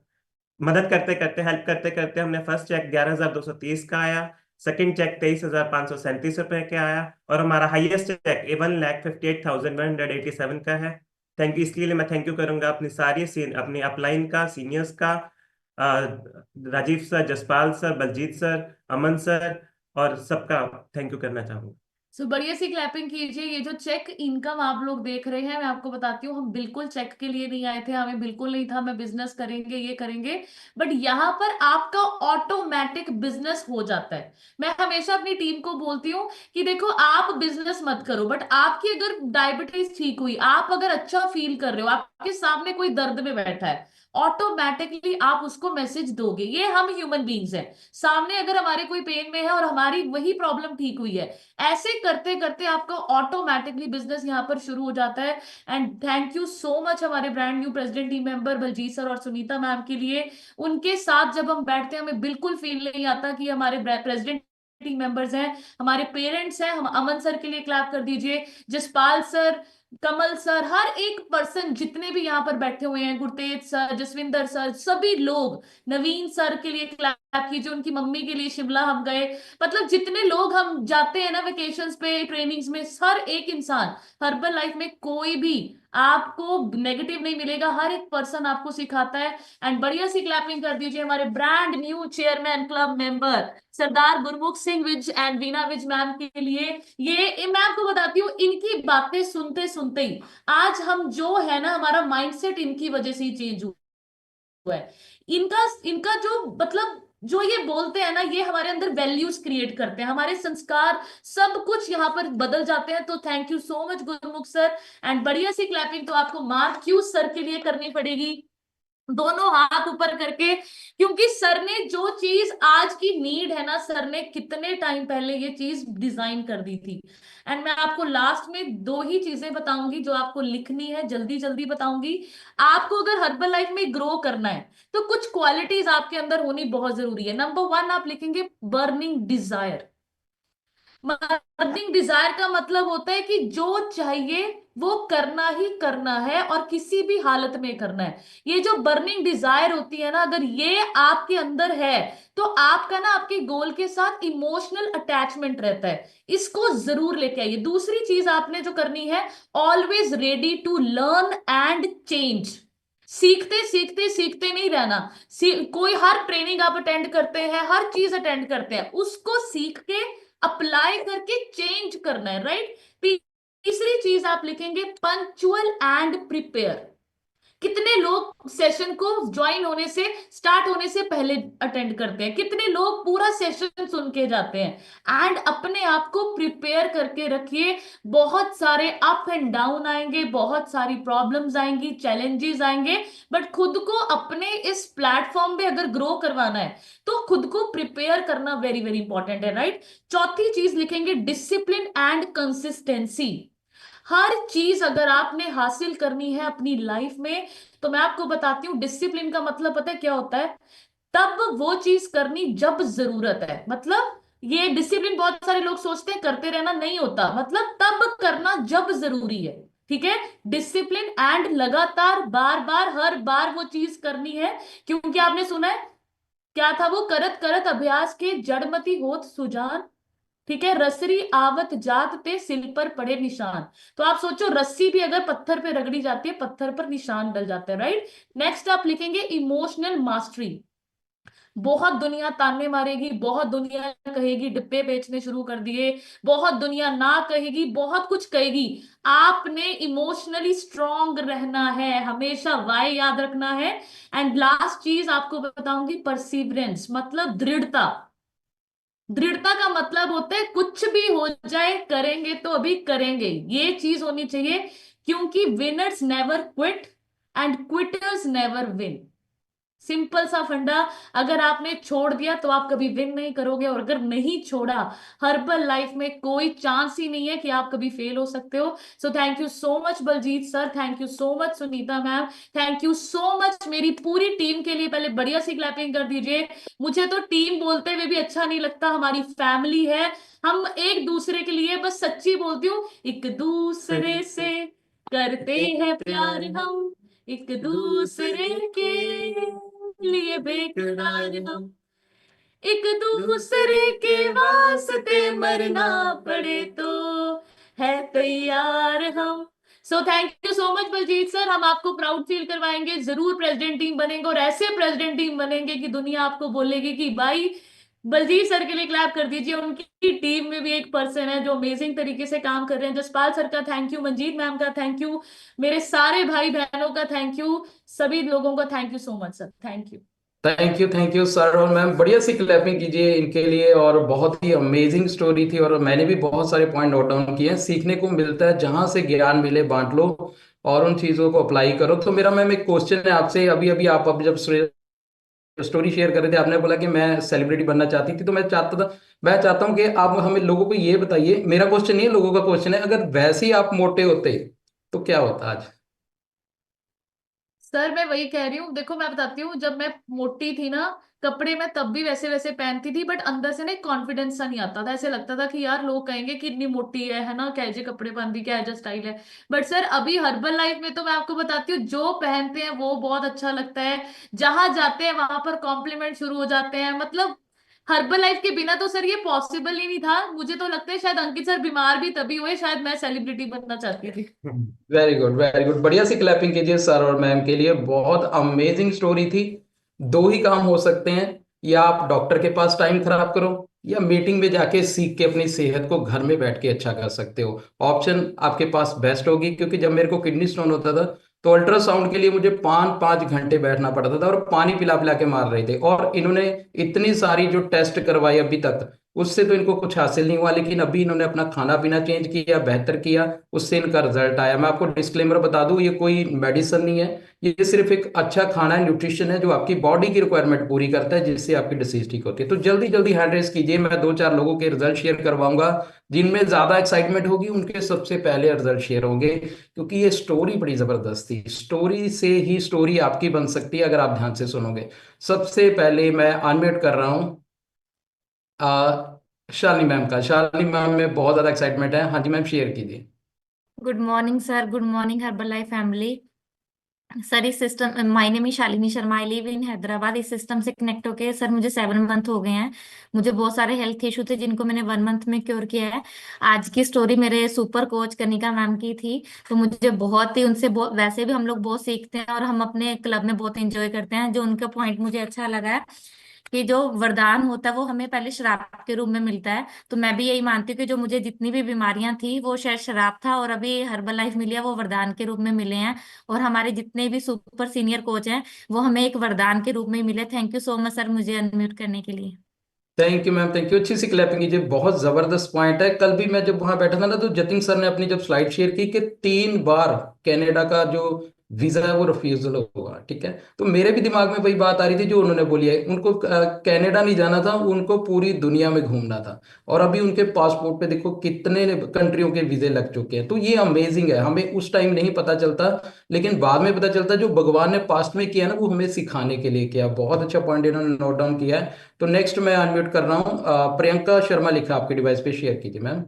मदद करते करते हेल्प करते करते हमने फर्स्ट चेक 11,230 का आया, सेकंड चेक 23,537 रुपए का आया, और हमारा हाईएस्ट चेक 1,58,187 का है। थैंक यू, इसके लिए मैं थैंक यू करूंगा अपनी सारी अपनी अपलाइन का, सीनियर्स का, Rajeev sir, Jaspal sir, Baljeet sir, Aman sir, और सबका थैंक यू करना चाहूंगा। सो बढ़िया सी क्लैपिंग कीजिए। ये जो चेक इनकम आप लोग देख रहे हैं, मैं आपको बताती हूँ, हम बिल्कुल चेक के लिए नहीं आए थे, हमें बिल्कुल नहीं था मैं बिजनेस करेंगे ये करेंगे, बट यहाँ पर आपका ऑटोमेटिक बिजनेस हो जाता है। मैं हमेशा अपनी टीम को बोलती हूँ कि देखो आप बिजनेस मत करो, बट आपकी अगर डायबिटीज ठीक हुई, आप अगर अच्छा फील कर रहे हो, आपके सामने कोई दर्द में बैठा है, ऑटोमेटिकली आप उसको मैसेज दोगे। ये हम ह्यूमन बींग्स हैं, सामने अगर हमारे कोई पेन में है और हमारी वही प्रॉब्लम ठीक हुई है, ऐसे करते करते आपका ऑटोमेटिकली बिजनेस यहाँ पर शुरू हो जाता है। And thank you so much हमारे brand new president team member Baljeet sir और सुनीता मैम के लिए। उनके साथ जब हम बैठते हैं, हमें बिल्कुल फील नहीं आता कि हमारे प्रेसिडेंट टीम मेंबर्स हैं, हमारे पेरेंट्स हैं। हम अमन सर के लिए क्लैप कर दीजिए, जसपाल सर, कमल सर, हर एक पर्सन जितने भी यहाँ पर बैठे हुए हैं, गुरतेज सर, जसविंदर सर, सभी लोग, नवीन सर के लिए क्लैप कीजिए, उनकी मम्मी के लिए शिमला हम गए। मतलब जितने लोग हम जाते हैं ना वेकेशंस पे, ट्रेनिंग्स में, हर एक इंसान, हर्बल लाइफ में कोई भी आपको नेगेटिव नहीं मिलेगा, हर एक पर्सन आपको सिखाता है। एंड बढ़िया सी क्लैपिंग कर दीजिए हमारे brand new chairman club member Sardar Gurmukh Singh Vij and Veena Vij ma'am के लिए। ये मैं आपको बताती हूँ, इनकी बातें सुनते सुनते ही आज हम जो है ना, हमारा माइंडसेट इनकी वजह से ही चेंज हुआ है। इनका इनका जो मतलब जो ये बोलते हैं ना, ये हमारे अंदर वैल्यूज क्रिएट करते हैं, हमारे संस्कार सब कुछ यहाँ पर बदल जाते हैं। तो thank you so much Gurmukh sir. And बढ़िया सी क्लैपिंग तो आपको मार्क क्यू सर के लिए करनी पड़ेगी, दोनों हाथ ऊपर करके, क्योंकि सर ने जो चीज आज की नीड है ना, सर ने कितने टाइम पहले ये चीज डिजाइन कर दी थी। एंड मैं आपको लास्ट में दो ही चीजें बताऊंगी जो आपको लिखनी है, जल्दी जल्दी बताऊंगी। आपको अगर हर्बल लाइफ में ग्रो करना है तो कुछ क्वालिटीज आपके अंदर होनी बहुत जरूरी है। नंबर वन आप लिखेंगे बर्निंग डिजायर। बर्निंग डिजायर का मतलब होता है कि जो चाहिए वो करना ही करना है और किसी भी हालत में करना है। ये जो बर्निंग डिजायर होती है ना, अगर ये आपके अंदर है तो आपका ना आपके गोल के साथ इमोशनल अटैचमेंट रहता है। इसको जरूर लेके आइए। दूसरी चीज आपने जो करनी है, always ready to learn and change. सीखते सीखते सीखते नहीं रहना। कोई हर ट्रेनिंग आप अटेंड करते हैं, हर चीज अटेंड करते हैं, उसको सीख के अप्लाई करके चेंज करना है, राइट। तीसरी चीज आप लिखेंगे पंक्चुअल एंड प्रिपेयर। कितने लोग सेशन को ज्वाइन होने से, स्टार्ट होने से पहले अटेंड करते हैं, कितने लोग पूरा सेशन सुन के जाते हैं। एंड अपने आप को प्रिपेयर करके रखिए। बहुत सारे अप एंड डाउन आएंगे, बहुत सारी प्रॉब्लम्स आएंगी, चैलेंजेस आएंगे, बट खुद को अपने इस प्लेटफॉर्म पे अगर ग्रो करवाना है तो खुद को प्रिपेयर करना वेरी वेरी इंपॉर्टेंट है, राइट। चौथी चीज लिखेंगे डिसिप्लिन एंड कंसिस्टेंसी। हर चीज अगर आपने हासिल करनी है अपनी लाइफ में, तो मैं आपको बताती हूँ डिसिप्लिन का मतलब पता है क्या होता है? तब वो चीज करनी जब जरूरत है। मतलब ये डिसिप्लिन बहुत सारे लोग सोचते हैं करते रहना, नहीं होता। मतलब तब करना जब जरूरी है, ठीक है। डिसिप्लिन एंड लगातार बार बार हर बार वो चीज करनी है, क्योंकि आपने सुना है क्या था वो, करत करत अभ्यास के जड़मति होत सुजान, ठीक है। रसरी आवत जात ते सिल पर पड़े निशान। तो आप सोचो रस्सी भी अगर पत्थर पे रगड़ी जाती है, पत्थर पर निशान डल जाते हैं, राइट। नेक्स्ट आप लिखेंगे इमोशनल मास्टरी। बहुत दुनिया ताने मारेगी, बहुत दुनिया कहेगी डिब्बे बेचने शुरू कर दिए, बहुत दुनिया ना कहेगी, बहुत कुछ कहेगी। आपने इमोशनली स्ट्रांग रहना है, हमेशा वाई याद रखना है। एंड लास्ट चीज आपको बताऊंगी परसिवरेंस, मतलब दृढ़ता। दृढ़ता का मतलब होता है कुछ भी हो जाए करेंगे तो अभी करेंगे, ये चीज होनी चाहिए। क्योंकि winners never quit and quitters never win. Simple सा फंडा। अगर आपने छोड़ दिया तो आप कभी विन नहीं करोगे, और अगर नहीं छोड़ा, हर्बल लाइफ में कोई चांस ही नहीं है कि आप कभी फेल हो सकते हो। So thank you so much Baljeet sir, thank you so much Sunita ma'am, thank you so much मेरी पूरी टीम के लिए। पहले बढ़िया सी क्लैपिंग कर दीजिए। मुझे तो टीम बोलते हुए भी अच्छा नहीं लगता, हमारी फैमिली है। हम एक दूसरे के लिए, बस सच्ची बोलती हूँ, एक दूसरे से करते हैं प्यार हम, एक दूसरे के लिए बेकरार हम, एक दूसरे के वास्ते मरना पड़े तो है तैयार हम। So thank you so much Baljeet sir, हम आपको प्राउड फील करवाएंगे, जरूर प्रेसिडेंट टीम बनेंगे, और ऐसे प्रेसिडेंट टीम बनेंगे कि दुनिया आपको बोलेगी कि भाई बलजीत सर के लिए क्लैप कर दीजिए। उनकी टीम में भी एक पर्सन है जो अमेजिंग तरीके से काम कर रहे हैं। जसपाल सर का थैंक यू, मंजीत मैम का थैंक यू, मेरे सारे भाई बहनों का थैंक यू, सभी लोगों का thank you so much sir, thank you. Thank you sir और मैम, बढ़िया सी क्लैपिंग कीजिए इनके लिए। और बहुत ही अमेजिंग स्टोरी थी, और मैंने भी बहुत सारे पॉइंट नोट डाउन किए हैं। सीखने को मिलता है, जहां से ज्ञान मिले बांट लो और उन चीजों को अप्लाई करो। तो मेरा मैम एक क्वेश्चन है आपसे। अभी अभी आप अब जब स्टोरी शेयर कर रहे थे, आपने बोला कि मैं सेलिब्रिटी बनना चाहती थी, तो मैं चाहता हूँ कि आप हमें लोगों को ये बताइए। मेरा क्वेश्चन नहीं है, लोगों का क्वेश्चन है, अगर वैसे ही आप मोटे होते तो क्या होता आज? सर मैं वही कह रही हूँ, देखो मैं बताती हूँ, जब मैं मोटी थी ना, कपड़े मैं तब भी वैसे वैसे पहनती थी, बट अंदर से ना एक कॉन्फिडेंस सा नहीं आता था। ऐसे लगता था कि यार लोग कहेंगे कि इतनी मोटी है ना, क्या जे कपड़े पहनती, क्या जो स्टाइल है। बट सर अभी हर्बल लाइफ में तो मैं आपको बताती हूँ, जो पहनते हैं वो बहुत अच्छा लगता है। जहां जाते हैं वहां पर कॉम्प्लीमेंट शुरू हो जाते हैं। मतलब हर्बल लाइफ के बिना तो सर ये पॉसिबल ही नहीं था। मुझे तो लगता है शायद अंकित सर बीमार भी तभी हुए, शायद मैं सेलिब्रिटी बनना चाहती थी। Very good, very good. बढ़िया सी क्लैपिंग कीजिए सर और मैम के लिए। बहुत अमेजिंग स्टोरी थी। दो ही काम हो सकते हैं, या आप डॉक्टर के पास टाइम खराब करो, या मीटिंग में जाके सीख के अपनी सेहत को घर में बैठ के अच्छा कर सकते हो। ऑप्शन आपके पास बेस्ट होगी, क्योंकि जब मेरे को किडनी स्टोन होता था तो अल्ट्रासाउंड के लिए मुझे 5-5 घंटे बैठना पड़ता था, और पानी पिला पिला के मार रहे थे। और इन्होंने इतनी सारी जो टेस्ट करवाए अभी तक, उससे तो इनको कुछ हासिल नहीं हुआ, लेकिन अभी इन्होंने अपना खाना पीना चेंज किया, बेहतर किया, उससे इनका रिजल्ट आया। मैं आपको डिस्क्लेमर बता दूं, ये कोई मेडिसिन नहीं है, ये सिर्फ एक अच्छा खाना है, न्यूट्रिशन है, जो आपकी बॉडी की रिक्वायरमेंट पूरी करता है, जिससे आपकी डिसीज ठीक होती है। तो जल्दी जल्दी हैंड रेस कीजिए, मैं 2-4 लोगों के रिजल्ट शेयर करवाऊंगा। जिनमें ज्यादा एक्साइटमेंट होगी उनके सबसे पहले रिजल्ट शेयर होंगे, क्योंकि ये स्टोरी बड़ी जबरदस्त थी। स्टोरी से ही स्टोरी आपकी बन सकती है, अगर आप ध्यान से सुनोगे। सबसे पहले मैं अनम्यूट कर रहा हूँ शालिनी मैम का। शालिनी मैम में बहुत ज्यादा एक्साइटमेंट है। हाँ जी मैम, शेयर कीजिए। Good morning sir, good morning Herbalife family. Sir इस system, my name is Shalini Sharma, I live in Hyderabad. इस सिस्टम से कनेक्ट होके सर मुझे 7 मंथ हो गए हैं। मुझे बहुत सारे हेल्थ इशू थे जिनको मैंने 1 मंथ में क्योर किया है। आज की स्टोरी मेरे सुपर कोच कनिका मैम की थी। तो मुझे बहुत ही उनसे बहुत, वैसे भी हम लोग बहुत सीखते हैं और हम अपने क्लब में बहुत एंजॉय करते हैं। जो उनका पॉइंट मुझे अच्छा लगा है कि जो वरदान होता है वो हमें पहले श्राप के रूप में मिलता है। तो मैं भी यही मानती हूँ कि जो मुझे जितनी भी बीमारियां थी वो शायद श्राप था, और अभी हर्बल लाइफ मिली है वो वरदान के रूप में मिले हैं। और हमारे जितने भी सुपर सीनियर कोच हैं वो हमें एक वरदान के रूप में ही मिले। Thank you so much sir मुझे अनम्यूट करने के लिए। Thank you ma'am, thank you. अच्छी सी क्लैपिंग कीजिए, बहुत जबरदस्त पॉइंट है। कल भी मैं जब वहां बैठा था ना, तो जतिन सर ने अपनी जब स्लाइड शेयर की कि 3 बार कनाडा का जो वीजा है वो रिफ्यूजल हुआ, ठीक है। तो मेरे भी दिमाग में वही बात आ रही थी जो उन्होंने बोली है। उनको कनाडा नहीं जाना था, उनको पूरी दुनिया में घूमना था। और अभी उनके पासपोर्ट पे देखो कितने कंट्रियों के वीजे लग चुके हैं। तो ये अमेजिंग है, हमें उस टाइम नहीं पता चलता, लेकिन बाद में पता चलता जो भगवान ने पास्ट में किया ना वो हमें सिखाने के लिए किया। बहुत अच्छा पॉइंट इन्होंने नोट डाउन किया है। तो नेक्स्ट मैं अनम्यूट कर रहा हूँ, प्रियंका शर्मा लिखा आपके डिवाइस पे, शेयर कीजिए ma'am.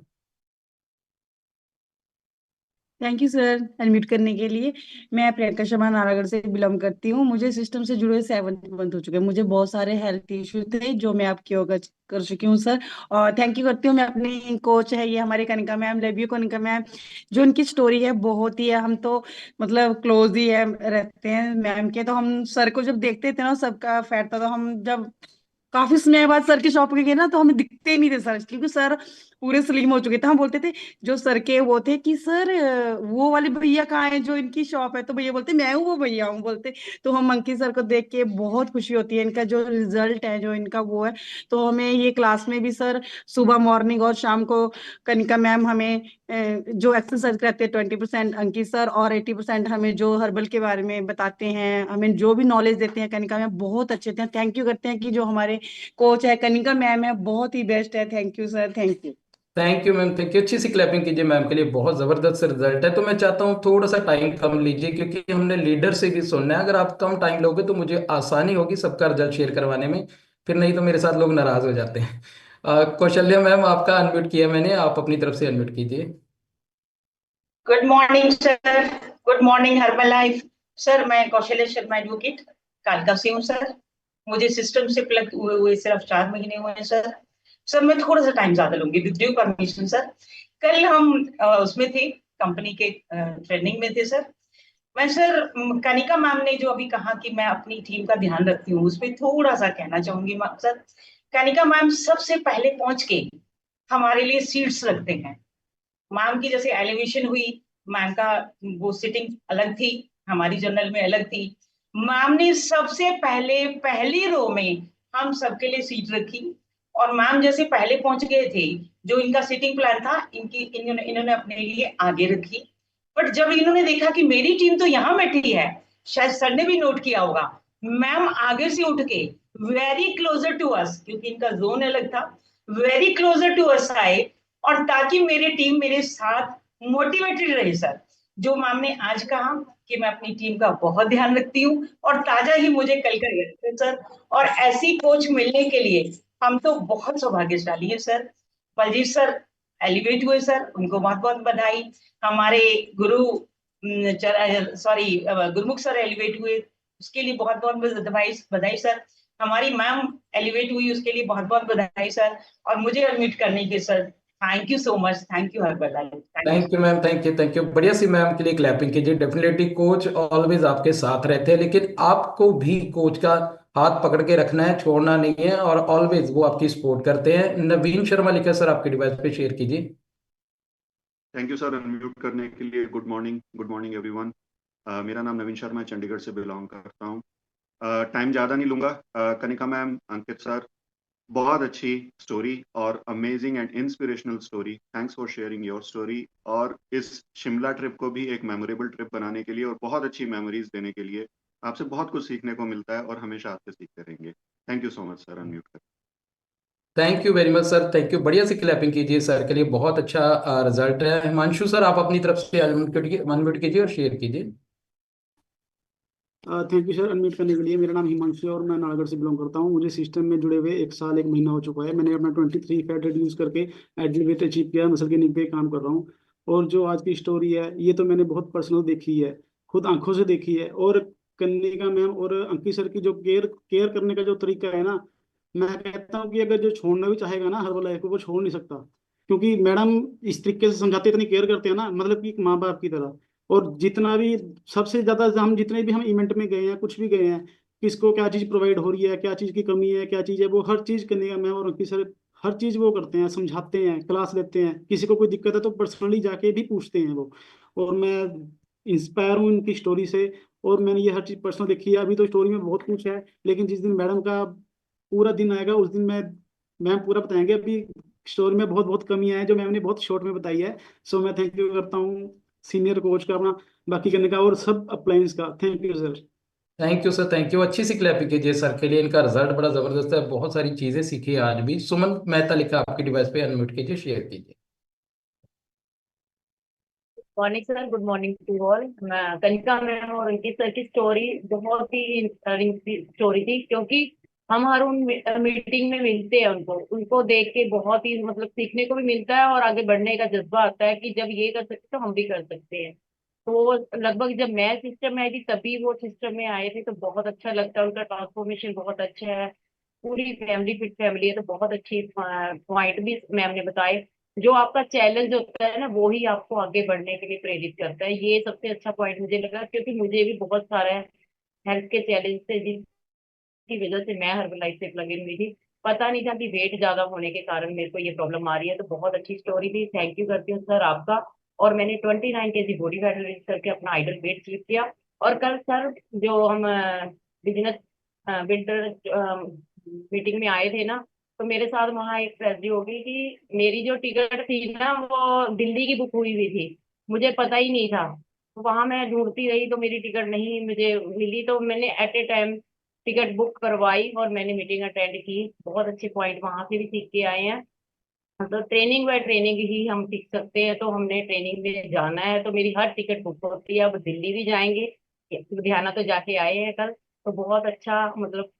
Thank you sir unmute करने के लिए। मैं प्रियंका शर्मा नालागढ़ से बिलोंग करती हूँ। मुझे सिस्टम से जुड़े 7 मंथ हो चुके हैं। मुझे बहुत सारे हेल्थ इश्यू थे जो मैं आपकी अवगत कर चुकी हूँ सर। और थैंक यू करती हूँ मैं अपनी कोच है ये हमारे Kanika ma'am, love you Kanika ma'am. जो उनकी स्टोरी है बहुत ही है, हम तो मतलब क्लोज ही है रहते हैं मैम के। तो हम सर को जब देखते थे ना, सबका फैट था, तो हम जब काफी समय बाद सर की शॉप पे गए ना, तो हमें दिखते ही नहीं थे सर, क्योंकि सर पूरे स्लिम हो चुके थे। हम बोलते थे जो सर के वो थे कि सर वो वाले भैया कहाँ है जो इनकी शॉप है, तो भैया बोलते मैं हूँ वो भैया हूँ बोलते। तो हम अंकित सर को देख के बहुत खुशी होती है, इनका जो रिजल्ट है जो इनका वो है। तो हमें ये क्लास में भी सर सुबह मॉर्निंग और शाम को कनिका मैम हमें जो एक्सरसाइज कराते हैं 20% अंकित सर, और 80% हमें जो हर्बल के बारे में बताते हैं, हमें जो भी नॉलेज देते हैं कनिका मैम बहुत अच्छे थे। थैंक यू करते हैं कि जो हमारे कोच है कनिका मैम है बहुत ही बेस्ट है। Thank you sir, thank you. Thank you ma'am, thank you. अच्छी सी क्लैपिंग कीजिए मैम के लिए, बहुत जबरदस्त रिजल्ट है। तो मैं चाहता हूँ थोड़ा सा टाइम कम लीजिए, क्योंकि हमने लीडर से भी सुनना है। अगर आप कम टाइम लोगे तो मुझे आसानी होगी सबका रिजल्ट शेयर करवाने में, फिर नहीं तो मेरे साथ लोग नाराज हो जाते हैं। कौशल्या मैम, आपका अनम्यूट किया मैंने, आप अपनी तरफ से अनम्यूट कीजिए। Good morning sir, good morning herbal life. Sir मैं कौशल्या शर्मा एडवोकेट कालका से हूँ सर। मुझे सिस्टम से प्लग हुए सिर्फ 4 महीने हुए हैं सर। सर मैं थोड़ा सा टाइम ज्यादा लूंगी विद ड्यू परमिशन सर। कल हम उसमें थे, कंपनी के ट्रेनिंग में थे सर। मैं सर कनिका मैम ने जो अभी कहा कि मैं अपनी टीम का ध्यान रखती हूँ, उस पर थोड़ा सा कहना चाहूंगी मैम सर। कनिका मैम सबसे पहले पहुंच के हमारे लिए सीट्स रखते हैं। मैम की जैसे एलिवेशन हुई, मैम का वो सिटिंग अलग थी, हमारी जर्नल में अलग थी। मैम ने सबसे पहले पहली रो में हम सबके लिए सीट रखी, और मैम जैसे पहले पहुंच गए थे, जो इनका सिटिंग प्लान था इन्होंने अपने लिए आगे रखी। बट जब इन्होंने देखा कि मेरी टीम तो यहाँ बैठी है, शायद सर ने भी नोट किया होगा, मैम आगे से उठ के वेरी क्लोजर टू अस, क्योंकि इनका जोन अलग था, वेरी क्लोजर टू अस आए, और ताकि मेरी टीम मेरे साथ मोटिवेटेड रहे सर। जो मैम ने आज कहा कि मैं अपनी टीम का बहुत ध्यान रखती हूँ, और ताजा ही मुझे कल का याद है सर। और ऐसी कोच मिलने के लिए हम तो बहुत सौभाग्यशाली है सर। बलजीत सर एलिवेट हुए सर, उनको बहुत बहुत बधाई। हमारे गुरु गुरमुख सर एलिवेट हुए, उसके लिए बहुत बहुत बधाई सर। हमारी मैम एलिवेट हुई, उसके लिए बहुत बहुत बधाई सर। और मुझे एडमिट करने के sir thank you so much, thank you herbal. Thank you ma'am, thank you, thank you. बढ़िया सी मैम के लिए क्लैपिंग कीजिए। डेफिनेटली कोच ऑलवेज आपके साथ रहते हैं, लेकिन आपको भी कोच का हाथ पकड़ के रखना है, छोड़ना नहीं है, और ऑलवेज वो आपकी सपोर्ट करते हैं। नवीन शर्मा लिखा सर आपके डिवाइस पे, शेयर कीजिए। थैंक यू सर अनम्यूट करने के लिए। Good morning everyone. मेरा नाम नवीन शर्मा है, चंडीगढ़ से बिलोंग करता हूँ। टाइम ज़्यादा नहीं लूंगा। कनिका मैम, अंकित सर, बहुत अच्छी स्टोरी और amazing and inspirational story. Thanks for sharing your story, और इस शिमला ट्रिप को भी एक मेमोरेबल ट्रिप बनाने के लिए और बहुत अच्छी मेमोरीज देने के लिए आपसे बहुत कुछ सीखने को मिलता है, और हमेशा आपसे सीखते रहेंगे। Thank you so much sir, unmute कर। Thank you very much sir, thank you. बढ़िया सी क्लैपिंग कीजिए सर के लिए, बहुत अच्छा रिजल्ट है। हिमांशु सर, आप अपनी तरफ से अनम्यूट कीजिए और शेयर कीजिए। थैंक यू सर अनम्यूट करने के लिए। मेरा नाम हिमांशु है और मैं नालागढ़ से बिलोंग करता हूँ। मुझे सिस्टम में जुड़े हुए 1 साल 1 महीना हो चुका है। मैंने अपना 23 फैट रिड्यूस करके एडिल वेट अचीव किया, मसल गेनिंग पे काम कर रहा हूँ। और जो आज की स्टोरी है ये तो मैंने बहुत पर्सनल देखी है, खुद आंखों से देखी है। और कनिका मैम और अंकित सर की जो केयर केयर करने का जो तरीका है ना, मैं कहता हूँ कि अगर जो छोड़ना भी चाहेगा ना हर्बल लाइफ को, वो छोड़ नहीं सकता। क्योंकि मैडम इस तरीके से समझाते, इतनी केयर करते हैं ना, मतलब कि एक माँ बाप की तरह। और जितना भी सबसे ज्यादा हम जितने भी हम इवेंट में गए हैं, कुछ भी गए हैं, किसको क्या चीज़ प्रोवाइड हो रही है, क्या चीज़ की कमी है, क्या चीज़ है, वो हर चीज़ कन्या मैम और अंकित सर हर चीज़ वो करते हैं, समझाते हैं, क्लास लेते हैं। किसी को कोई दिक्कत है तो पर्सनली जाके भी पूछते हैं वो। और मैं इंस्पायर हूँ इनकी स्टोरी से, और मैंने ये हर चीज़ पर्सनल देखी है। अभी तो स्टोरी में बहुत कुछ है, लेकिन जिस दिन मैडम का पूरा दिन आएगा उस दिन मैम पूरा बताएंगे। अभी स्टोरी में बहुत बहुत कमियां हैं जो मैम ने बहुत शॉर्ट में बताई है। सो मैं थैंक यू करता हूँ सीनियर कोच का, अपना बाकी करने का, और सब अप्लायंस का। Thank you sir. Thank you sir, thank you. अच्छी सी क्लैपिंग कीजिए सर के लिए, इनका रिजल्ट बड़ा जबरदस्त है, बहुत सारी चीजें सीखी आज भी। सुमन मेहता लिखा आपकी डिवाइस पे, अनम्यूट कीजिए, शेयर कीजिए। Morning sir, good morning to all. मैं कनिका मैम और अंकित सर की स्टोरी बहुत ही इंस्पायरिंग स्टोरी थी, क्योंकि हम हर उन मीटिंग में मिलते हैं, उनको उनको देख के बहुत ही मतलब सीखने को भी मिलता है और आगे बढ़ने का जज्बा आता है कि जब ये कर सकते तो हम भी कर सकते हैं। तो लगभग जब मैं सिस्टम में आई थी तभी वो सिस्टम में आए थे, तो बहुत अच्छा लगता है। उनका ट्रांसफॉर्मेशन बहुत अच्छा है, पूरी फैमिली फिट फैमिली है, तो बहुत अच्छी पॉइंट भी मैम ने बताए। जो आपका चैलेंज होता है ना, वो ही आपको आगे बढ़ने के लिए प्रेरित करता है। ये सबसे अच्छा पॉइंट मुझे लगा, क्योंकि मुझे भी बहुत सारा हेल्थ के चैलेंज थे जिसकी वजह से मैं हर्बलाइफ से प्लग इन हुई थी। पता नहीं था कि वेट ज्यादा होने के कारण मेरे को ये प्रॉब्लम आ रही है। तो बहुत अच्छी स्टोरी थी, थैंक यू करती हूँ सर आपका। और मैंने 29 kg बॉडी वेट रिलीज करके अपना आइडल वेट स्लिप किया। और कल सर जो हम बिजनेस विंटर मीटिंग में आए थे ना, तो मेरे साथ वहाँ एक ट्रेजेडी हो गई कि मेरी जो टिकट थी ना, वो दिल्ली की बुक हुई हुई थी, मुझे पता ही नहीं था। तो वहां मैं ढूंढती रही तो मेरी टिकट नहीं मुझे मिली, तो मैंने at a time ticket book करवाई और मैंने मीटिंग अटेंड की। बहुत अच्छे पॉइंट वहां से भी सीख के आए हैं। तो ट्रेनिंग बाय ट्रेनिंग ही हम सीख सकते हैं, तो हमने ट्रेनिंग में जाना है, तो मेरी हर टिकट बुक होती है। अब दिल्ली भी जाएंगे, लुधियाना तो जाके आए हैं कल। तो बहुत अच्छा मतलब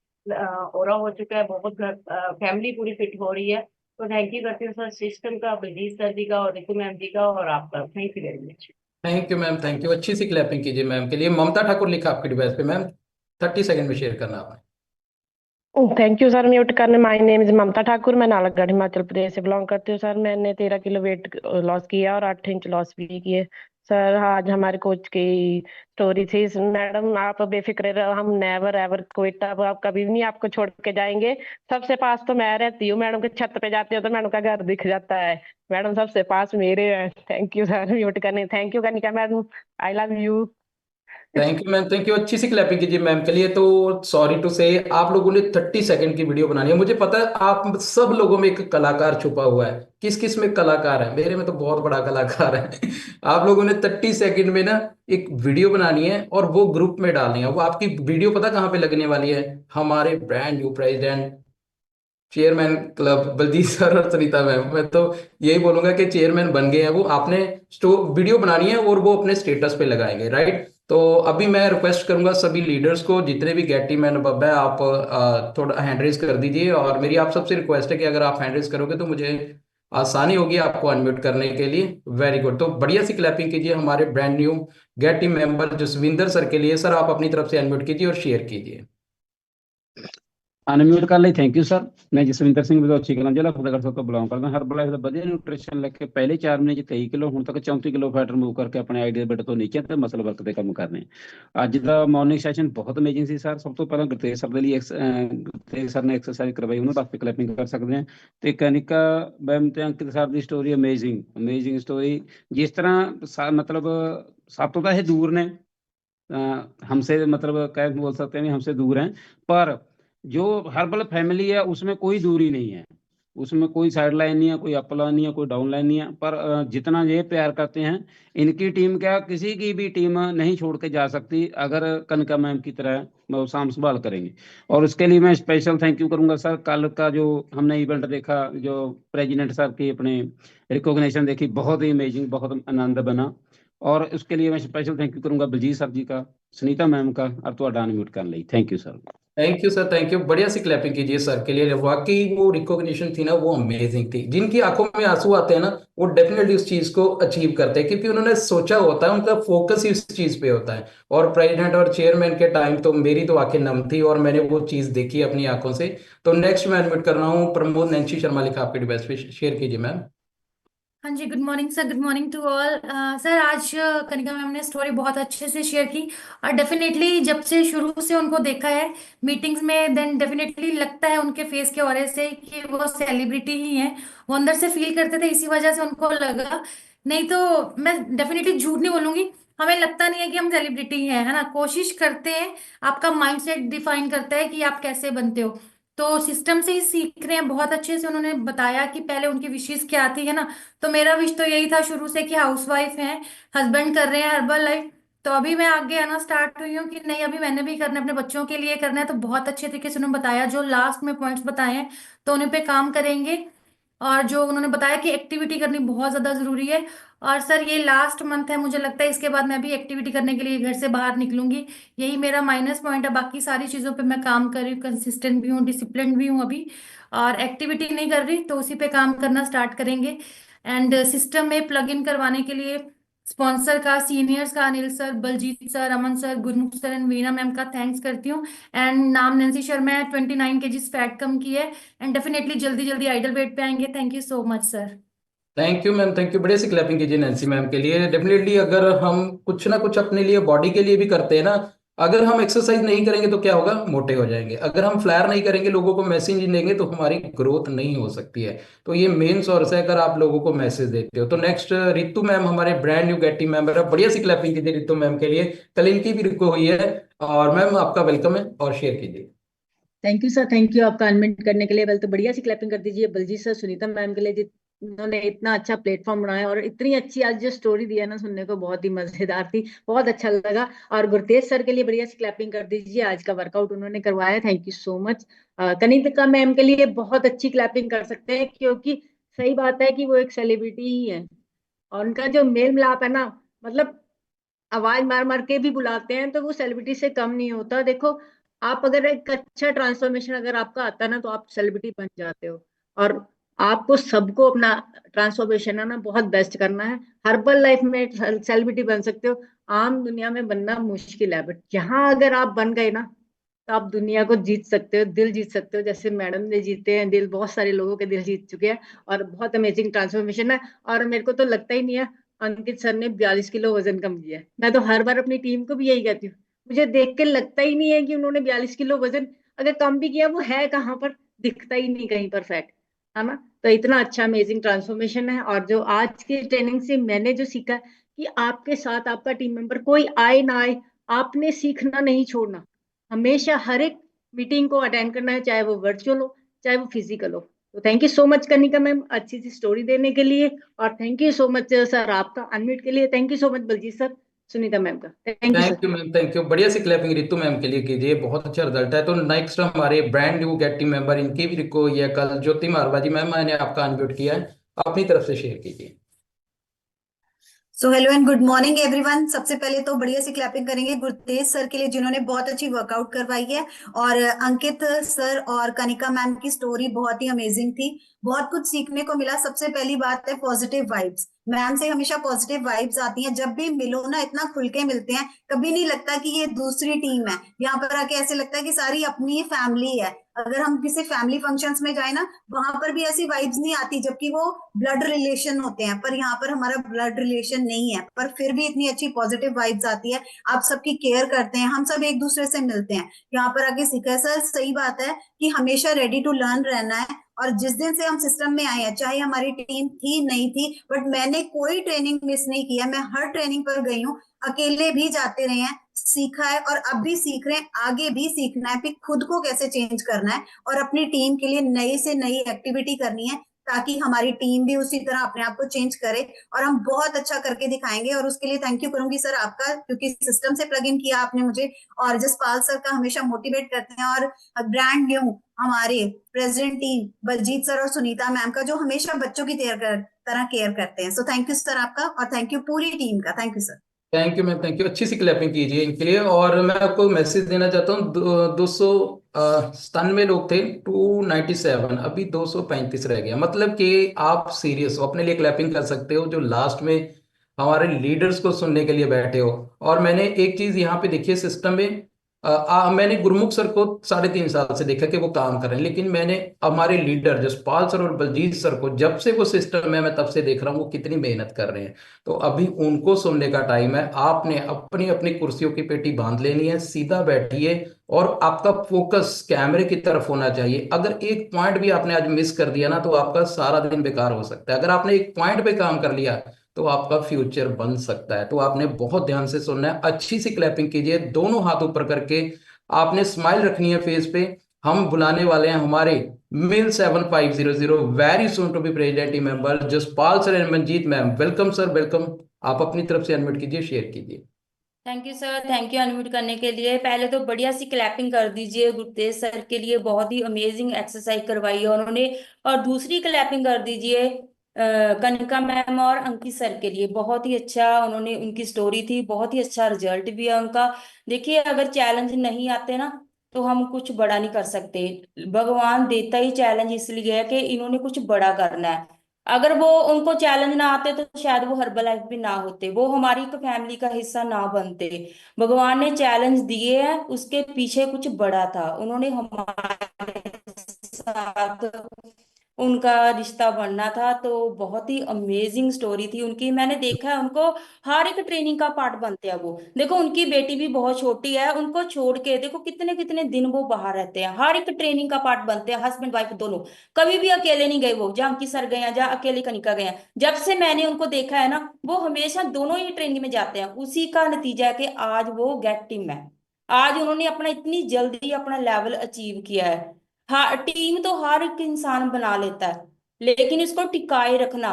ओरा हो चुका है, बहुत घर फैमिली पूरी फिट हो रही है। तो थैंक यू करती हूँ सर सिस्टम का, बलजीत सर जी का और रितु मैम जी का और आपका। Thank you very much. Thank you ma'am, thank you. अच्छी सी क्लैपिंग कीजिए मैम के लिए। ममता ठाकुर लिखा आपकी डिवाइस पे मैम, 30 सेकंड में शेयर करना आपने। थैंक यू सर म्यूट करने। माय नेम इज ममता ठाकुर, मैं नालागढ़ हिमाचल प्रदेश से बिलोंग करती हूँ सर। मैंने 13 किलो वेट लॉस किया और 8 इंच लॉस भी किए सर। आज हमारे कोच की स्टोरी थी। मैडम आप बेफिक्र रहो, हम नेवर एवर क्विट, अब आप कभी भी नहीं आपको छोड़ के जाएंगे। सबसे पास तो मैं रहती हूँ, मैडम के छत पे जाती हूँ तो मैडम का घर दिख जाता है। मैडम सबसे पास मेरे हैं। थैंक यू सर म्यूट करने। Thank you Kanika madam, I love you. Thank you ma'am, thank you. अच्छी सी क्लैपिंग कीजिए मैम के लिए। तो सॉरी टू से, आप लोगों ने 30 सेकंड की वीडियो बनानी है। मुझे पता है आप सब लोगों में एक कलाकार छुपा हुआ है। किस किस में कलाकार है? मेरे में तो बहुत बड़ा कलाकार है। आप लोगों ने 30 सेकंड में ना एक वीडियो बनानी है और वो ग्रुप में डालनी है। वो आपकी वीडियो पता कहाँ पे लगने वाली है? हमारे brand new president chairman club Baljeet sir और सुनीता मैम। मैं तो यही बोलूंगा कि चेयरमैन बन गए हैं वो। आपने वीडियो बनानी है और वो अपने स्टेटस पे लगाएंगे, राइट? तो अभी मैं रिक्वेस्ट करूंगा सभी लीडर्स को, जितने भी गेट टीम मैन अब है, आप थोड़ा हैंड रेज कर दीजिए। और मेरी आप सबसे रिक्वेस्ट है कि अगर आप हैंड रेज करोगे तो मुझे आसानी होगी आपको अनम्यूट करने के लिए। Very good. तो बढ़िया सी क्लैपिंग कीजिए हमारे brand new gate team member Jaswinder sir के लिए। सर आप अपनी तरफ से अनम्यूट कीजिए और शेयर कीजिए। अनम्यूट कर ਲਈ ਥੈਂਕ ਯੂ ਸਰ। ਮੈਂ ਜਸਵਿੰਦਰ ਸਿੰਘ ਬਦੋਚੀ ਕਲਾਂ ਜ਼ਿਲ੍ਹਾ ਫਤਿਹਗੜ੍ਹ ਸਾਹਿਬ ਤੋਂ ਬਿਲੋਂਗ ਕਰਦਾ। ਹਰਬਲਾਈਫ ਦਾ ਵਧੀਆ ਨਿਊਟ੍ਰੀਸ਼ਨ ਲੈ ਕੇ ਪਹਿਲੇ 4 ਮਹੀਨੇ 'ਚ 23 ਕਿਲੋ, ਹੁਣ ਤੱਕ 34 ਕਿਲੋ ਫੈਟ ਰਿਮੂਵ ਕਰਕੇ ਆਪਣੇ ਆਈਡੀਅਲ ਬੈਡ ਤੋਂ ਨੀਚੇ ਤੇ ਮਸਲ ਵਰਕ ਤੇ ਕੰਮ ਕਰ ਰਹੇ ਹਾਂ। ਅੱਜ ਦਾ ਮਾਰਨਿੰਗ ਸੈਸ਼ਨ ਬਹੁਤ ਅਮੇਜ਼ਿੰਗ ਸੀ ਸਰ। ਸਭ ਤੋਂ ਪਹਿਲਾਂ ਗੁਰਤੇਜ ਸਰ ਦੇ ਲਈ ਗੁਰਤੇਜ ਸਰ ਨੇ ਐਕਸਰਸਾਈਜ਼ ਕਰਵਾਈ, ਉਹਨਾਂ ਵਾਸਤੇ ਕਲੈਪਿੰਗ ਕਰ ਸਕਦੇ ਹਾਂ। ਤੇ ਕਨਿਕਾ ਮੈਮ ਤੇ ਅੰਕਿਤ ਸਰ ਦੀ ਸਟੋਰੀ ਅਮੇਜ਼ਿੰਗ ਸਟੋਰੀ। ਜਿਸ ਤਰ੍ਹਾਂ ਮਤਲਬ ਸਭ ਤੋਂ ਤਾਂ ਇਹ ਦੂਰ ਨੇ हमसे, मतलब क्या बोल सकते हैं हमसे दूर हैं, पर जो हर्बल फैमिली है उसमें कोई दूरी नहीं है, उसमें कोई साइड लाइन नहीं है, कोई अप लाइन नहीं है, कोई डाउन लाइन नहीं है। पर जितना ये प्यार करते हैं इनकी टीम, क्या किसी की भी टीम नहीं छोड़ के जा सकती अगर कनका मैम की तरह वो साम संभाल करेंगे। और उसके लिए मैं स्पेशल थैंक यू करूंगा सर। कल का जो हमने इवेंट देखा, जो प्रेसिडेंट सर की अपने रिकॉग्निशन देखी, बहुत ही अमेजिंग, बहुत आनंद बना। और उसके लिए मैं स्पेशल थैंक यू करूंगा बलजीत सर जी का, सुनीता मैम का और ਤੁਹਾਡਾ अनम्यूट करने ਲਈ। Thank you sir. Thank you sir, thank you. बढ़िया सी क्लैपिंग कीजिए सर के लिए। वाकई वो रिकॉग्निशन थी ना, वो अमेजिंग थी। जिनकी आंखों में आंसू आते हैं ना, वो डेफिनेटली उस चीज को अचीव करते हैं, क्योंकि उन्होंने सोचा होता है, उनका फोकस ही उस चीज पे होता है। और प्रेसिडेंट और चेयरमैन के टाइम तो मेरी तो आंखें नम थी और मैंने वो चीज देखी अपनी आंखों से। तो नेक्स्ट मैं एडमिट कर रहा हूँ प्रमोद नैंसी शर्मा लिखा आपके डिवाइस पे, शेयर कीजिए मैम। हाँ जी, good morning sir, good morning to all. Sir, आज कनिका मैम ने स्टोरी बहुत अच्छे से शेयर की और डेफिनेटली जब से शुरू से उनको देखा है मीटिंग्स में, देन डेफिनेटली लगता है उनके फेस के ऑरे से कि वो सेलिब्रिटी ही हैं। वो अंदर से फील करते थे, इसी वजह से उनको लगा। नहीं तो मैं डेफिनेटली झूठ नहीं बोलूंगी, हमें लगता नहीं है कि हम सेलिब्रिटी हैं, है ना। कोशिश करते हैं, आपका माइंडसेट डिफाइन करता है कि आप कैसे बनते हो। तो सिस्टम से ही सीख रहे हैं। बहुत अच्छे से उन्होंने बताया कि पहले उनकी विशेष क्या थी, है ना। तो मेरा विश तो यही था शुरू से कि हाउसवाइफ हैं, हस्बैंड कर रहे हैं हर्बल लाइफ। तो अभी मैं आगे आना स्टार्ट हुई हूँ कि नहीं, अभी मैंने भी करना है, अपने बच्चों के लिए करना है। तो बहुत अच्छे तरीके से उन्होंने बताया, जो लास्ट में पॉइंट्स बताए हैं तो उन्हीं पे काम करेंगे। और जो उन्होंने बताया कि एक्टिविटी करनी बहुत ज्यादा जरूरी है। और सर, ये लास्ट मंथ है, मुझे लगता है इसके बाद मैं भी एक्टिविटी करने के लिए घर से बाहर निकलूंगी। यही मेरा माइनस पॉइंट है, बाकी सारी चीजों पे मैं काम कर रही हूँ, कंसिस्टेंट भी हूँ, डिसिप्लिन भी हूँ अभी। और एक्टिविटी नहीं कर रही, तो उसी पे काम करना स्टार्ट करेंगे। एंड सिस्टम में प्लग इन करवाने के लिए स्पॉन्सर का, सीनियर्स का, Anil sir, Baljeet sir, Aman sir, Gurmukh sir and Veena ma'am का थैंक्स करती हूँ। एंड नाम नैन्सी शर्मा है, 29 kg फैट कम की है एंड डेफिनेटली जल्दी जल्दी आइडल वेट पे आएंगे। Thank you so much sir. Thank you ma'am, thank you. बढ़िया सी क्लैपिंग कीजिए नैन्सी मैम के लिए। डेफिनेटली अगर हम कुछ ना कुछ अपने लिए, बॉडी के लिए भी करते हैं ना, अगर हम एक्सरसाइज नहीं करेंगे तो क्या होगा, मोटे हो जाएंगे। अगर हम फ्लायर नहीं करेंगे, लोगों को मैसेज नहीं देंगे, तो हमारी ग्रोथ नहीं हो सकती है। तो ये मेन सोर्स है, अगर आप लोगों को मैसेज देते हो। तो नेक्स्ट रितु मैम, हमारे brand new gate team member है। बढ़िया सी क्लैपिंग कीजिए रितु मैम के लिए। कल इनकी भी रिको हुई है। और मैम आपका वेलकम है, और शेयर कीजिए। Thank you sir, thank you आपका अनम्यूट करने के लिए। वेल, तो बढ़िया सी क्लैपिंग कर दीजिए बलजीत सर, सुनीता मैम के लिए, जिन्होंने इतना अच्छा प्लेटफॉर्म बनाया और इतनी अच्छी आज जो स्टोरी दिया ना, सुनने को बहुत ही मजेदार थी, बहुत अच्छा लगा। और गुरतेज सर के लिए बढ़िया सी क्लैपिंग कर दीजिए, आज का वर्कआउट उन्होंने करवाया, thank you so much. Kanika ma'am के लिए बहुत अच्छी क्लैपिंग कर सकते हैं, क्योंकि सही बात है कि वो एक सेलिब्रिटी ही है। और उनका जो मेल मिलाप है ना, मतलब आवाज मार मार के भी बुलाते हैं, तो वो सेलिब्रिटी से कम नहीं होता। देखो, आप अगर एक अच्छा ट्रांसफॉर्मेशन अगर आपका आता है ना, तो आप सेलिब्रिटी बन जाते हो। और आपको सबको अपना ट्रांसफॉर्मेशन है ना बहुत बेस्ट करना है। हर्बल लाइफ में सेलिब्रिटी बन सकते हो, आम दुनिया में बनना मुश्किल है, बट यहाँ अगर आप बन गए ना, तो आप दुनिया को जीत सकते हो, दिल जीत सकते हो, जैसे मैडम ने जीते हैं दिल, बहुत सारे लोगों के दिल जीत चुके हैं। और बहुत अमेजिंग ट्रांसफॉर्मेशन है। और मेरे को तो लगता ही नहीं है अंकित सर ने 42 किलो वजन कम किया है। मैं तो हर बार अपनी टीम को भी यही कहती हूँ, मुझे देख के लगता ही नहीं है कि उन्होंने 42 किलो वजन अगर कम भी किया, वो है कहाँ पर, दिखता ही नहीं कहीं पर फैट, है ना। तो इतना अच्छा अमेजिंग ट्रांसफॉर्मेशन है। और जो आज की ट्रेनिंग से मैंने जो सीखा है, कि आपके साथ आपका टीम मेंबर कोई आए ना आए, आपने सीखना नहीं छोड़ना। हमेशा हर एक मीटिंग को अटेंड करना है, चाहे वो वर्चुअल हो चाहे वो फिजिकल हो। तो thank you so much Kanika ma'am, अच्छी सी स्टोरी देने के लिए। और thank you so much sir आपका अनम्यूट के लिए। Thank you so much Baljeet sir, Sunita ma'am का thank you thank sir. You ma'am, thank you. बढ़िया सी क्लैपिंग रितु मैम के लिए कीजिए, बहुत अच्छा रिजल्ट है। तो नेक्स्ट हमारे brand new gate team member, इनकी भी रिको हुई है कल, ज्योति मारवा जी। मैम मैंने आपका अनम्यूट किया है, अपनी तरफ से शेयर कीजिए। So hello and good morning everyone. सबसे पहले तो बढ़िया सी क्लैपिंग करेंगे गुरतेज सर के लिए, जिन्होंने बहुत अच्छी वर्कआउट करवाई है। और अंकित सर और कनिका मैम की स्टोरी बहुत ही अमेजिंग थी, बहुत कुछ सीखने को मिला। सबसे पहली बात है पॉजिटिव वाइब्स। मैम से हमेशा पॉजिटिव वाइब्स आती हैं, जब भी मिलो ना इतना खुल के मिलते हैं, कभी नहीं लगता कि ये दूसरी टीम है। यहाँ पर आके ऐसे लगता है कि सारी अपनी फैमिली है। अगर हम किसी फैमिली फंक्शंस में जाए ना, वहां पर भी ऐसी वाइब्स नहीं आती, जबकि वो ब्लड रिलेशन होते हैं। पर यहाँ पर हमारा ब्लड रिलेशन नहीं है, पर फिर भी इतनी अच्छी पॉजिटिव वाइब्स आती है। आप सबकी केयर करते हैं, हम सब एक दूसरे से मिलते हैं। यहाँ पर आके सीखा है सर, सही बात है कि हमेशा रेडी टू लर्न रहना है। और जिस दिन से हम सिस्टम में आए हैं, चाहे हमारी टीम थी नहीं थी, बट मैंने कोई ट्रेनिंग मिस नहीं किया। मैं हर ट्रेनिंग पर गई हूँ, अकेले भी जाते रहे हैं, सीखा है और अब भी सीख रहे हैं, आगे भी सीखना है कि खुद को कैसे चेंज करना है और अपनी टीम के लिए नई से नई एक्टिविटी करनी है, ताकि हमारी टीम भी उसी तरह अपने आप को चेंज करे और हम बहुत अच्छा करके दिखाएंगे। और उसके लिए थैंक यू करूंगी सर आपका, क्योंकि सिस्टम से प्लग इन किया आपने मुझे। और जसपाल सर का हमेशा मोटिवेट करते हैं। और ब्रांड न्यू हमारे प्रेसिडेंट टीम बलजीत सर और सुनीता मैम का, जो हमेशा बच्चों की तरह केयर करते हैं। सो थैंक यू सर आपका, और थैंक यू पूरी टीम का। Thank you sir. Thank you ma'am, thank you. अच्छी सी क्लैपिंग कीजिए इनके लिए। और मैं आपको मैसेज देना चाहता हूँ, 297 लोग थे, 297, अभी 235 रह गया। मतलब कि आप सीरियस हो, अपने लिए क्लैपिंग कर सकते हो, जो लास्ट में हमारे लीडर्स को सुनने के लिए बैठे हो। और मैंने एक चीज यहाँ पे देखी है सिस्टम में, मैंने गुरमुख सर को 3.5 साल से देखा कि वो काम कर रहे हैं, लेकिन मैंने हमारे लीडर जसपाल सर और बलजीत सर को जब से वो सिस्टम है मैं तब से देख रहा हूँ वो कितनी मेहनत कर रहे हैं। तो अभी उनको सुनने का टाइम है। आपने अपनी अपनी कुर्सियों की पेटी बांध लेनी है, सीधा बैठिए और आपका फोकस कैमरे की तरफ होना चाहिए। अगर एक पॉइंट भी आपने आज मिस कर दिया ना तो आपका सारा दिन बेकार हो सकता है। अगर आपने एक पॉइंट पे काम कर लिया तो आपका फ्यूचर बन सकता है। तो आपने बहुत ध्यान से सुनना है। अच्छी सी क्लैपिंग कीजिए, दोनों हाथ ऊपर करके आपने स्माइल रखनी है फेस पे। हम बुलाने वाले हैं हमारे मिल 7500 very soon to be president member Jaspal sir and Manjeet ma'am. Welcome sir, welcome. आप अपनी तरफ से अनम्यूट कीजिए, शेयर कीजिए। Thank you sir, thank you unmute करने के लिए। पहले तो बढ़िया सी क्लैपिंग कर दीजिए गुरतेज सर के लिए, बहुत ही अमेजिंग एक्सरसाइज करवाई है उन्होंने। और दूसरी क्लैपिंग कर दीजिए कनिका मैम और अंकित सर के लिए, बहुत ही अच्छा उन्होंने, उनकी स्टोरी थी, बहुत ही अच्छा रिजल्ट भी है उनका। देखिए अगर चैलेंज नहीं आते ना तो हम कुछ बड़ा नहीं कर सकते। भगवान देता ही चैलेंज इसलिए है कि इन्होंने कुछ बड़ा करना है। अगर वो उनको चैलेंज ना आते तो शायद वो हर्बल लाइफ भी ना होते, वो हमारी एक फैमिली का हिस्सा ना बनते। भगवान ने चैलेंज दिए हैं, उसके पीछे कुछ बड़ा था। उन्होंने हमारे साथ उनका रिश्ता बनना था। तो बहुत ही अमेजिंग स्टोरी थी उनकी। मैंने देखा है उनको हर एक ट्रेनिंग का पार्ट बनते हैं वो। देखो उनकी बेटी भी बहुत छोटी है, उनको छोड़ के देखो कितने कितने दिन वो बाहर रहते हैं, हर एक ट्रेनिंग का पार्ट बनते हैं, हस्बैंड वाइफ दोनों। कभी भी अकेले नहीं गए वो, जहाँ अंकित सर गए हैं, जहाँ अकेले कनिका गए हैं। जब से मैंने उनको देखा है ना, वो हमेशा दोनों ही ट्रेनिंग में जाते हैं। उसी का नतीजा है कि आज वो गेट टीम है। आज उन्होंने अपना इतनी जल्दी अपना लेवल अचीव किया है। हाँ, टीम तो हर एक इंसान बना लेता है, लेकिन इसको टिकाए रखना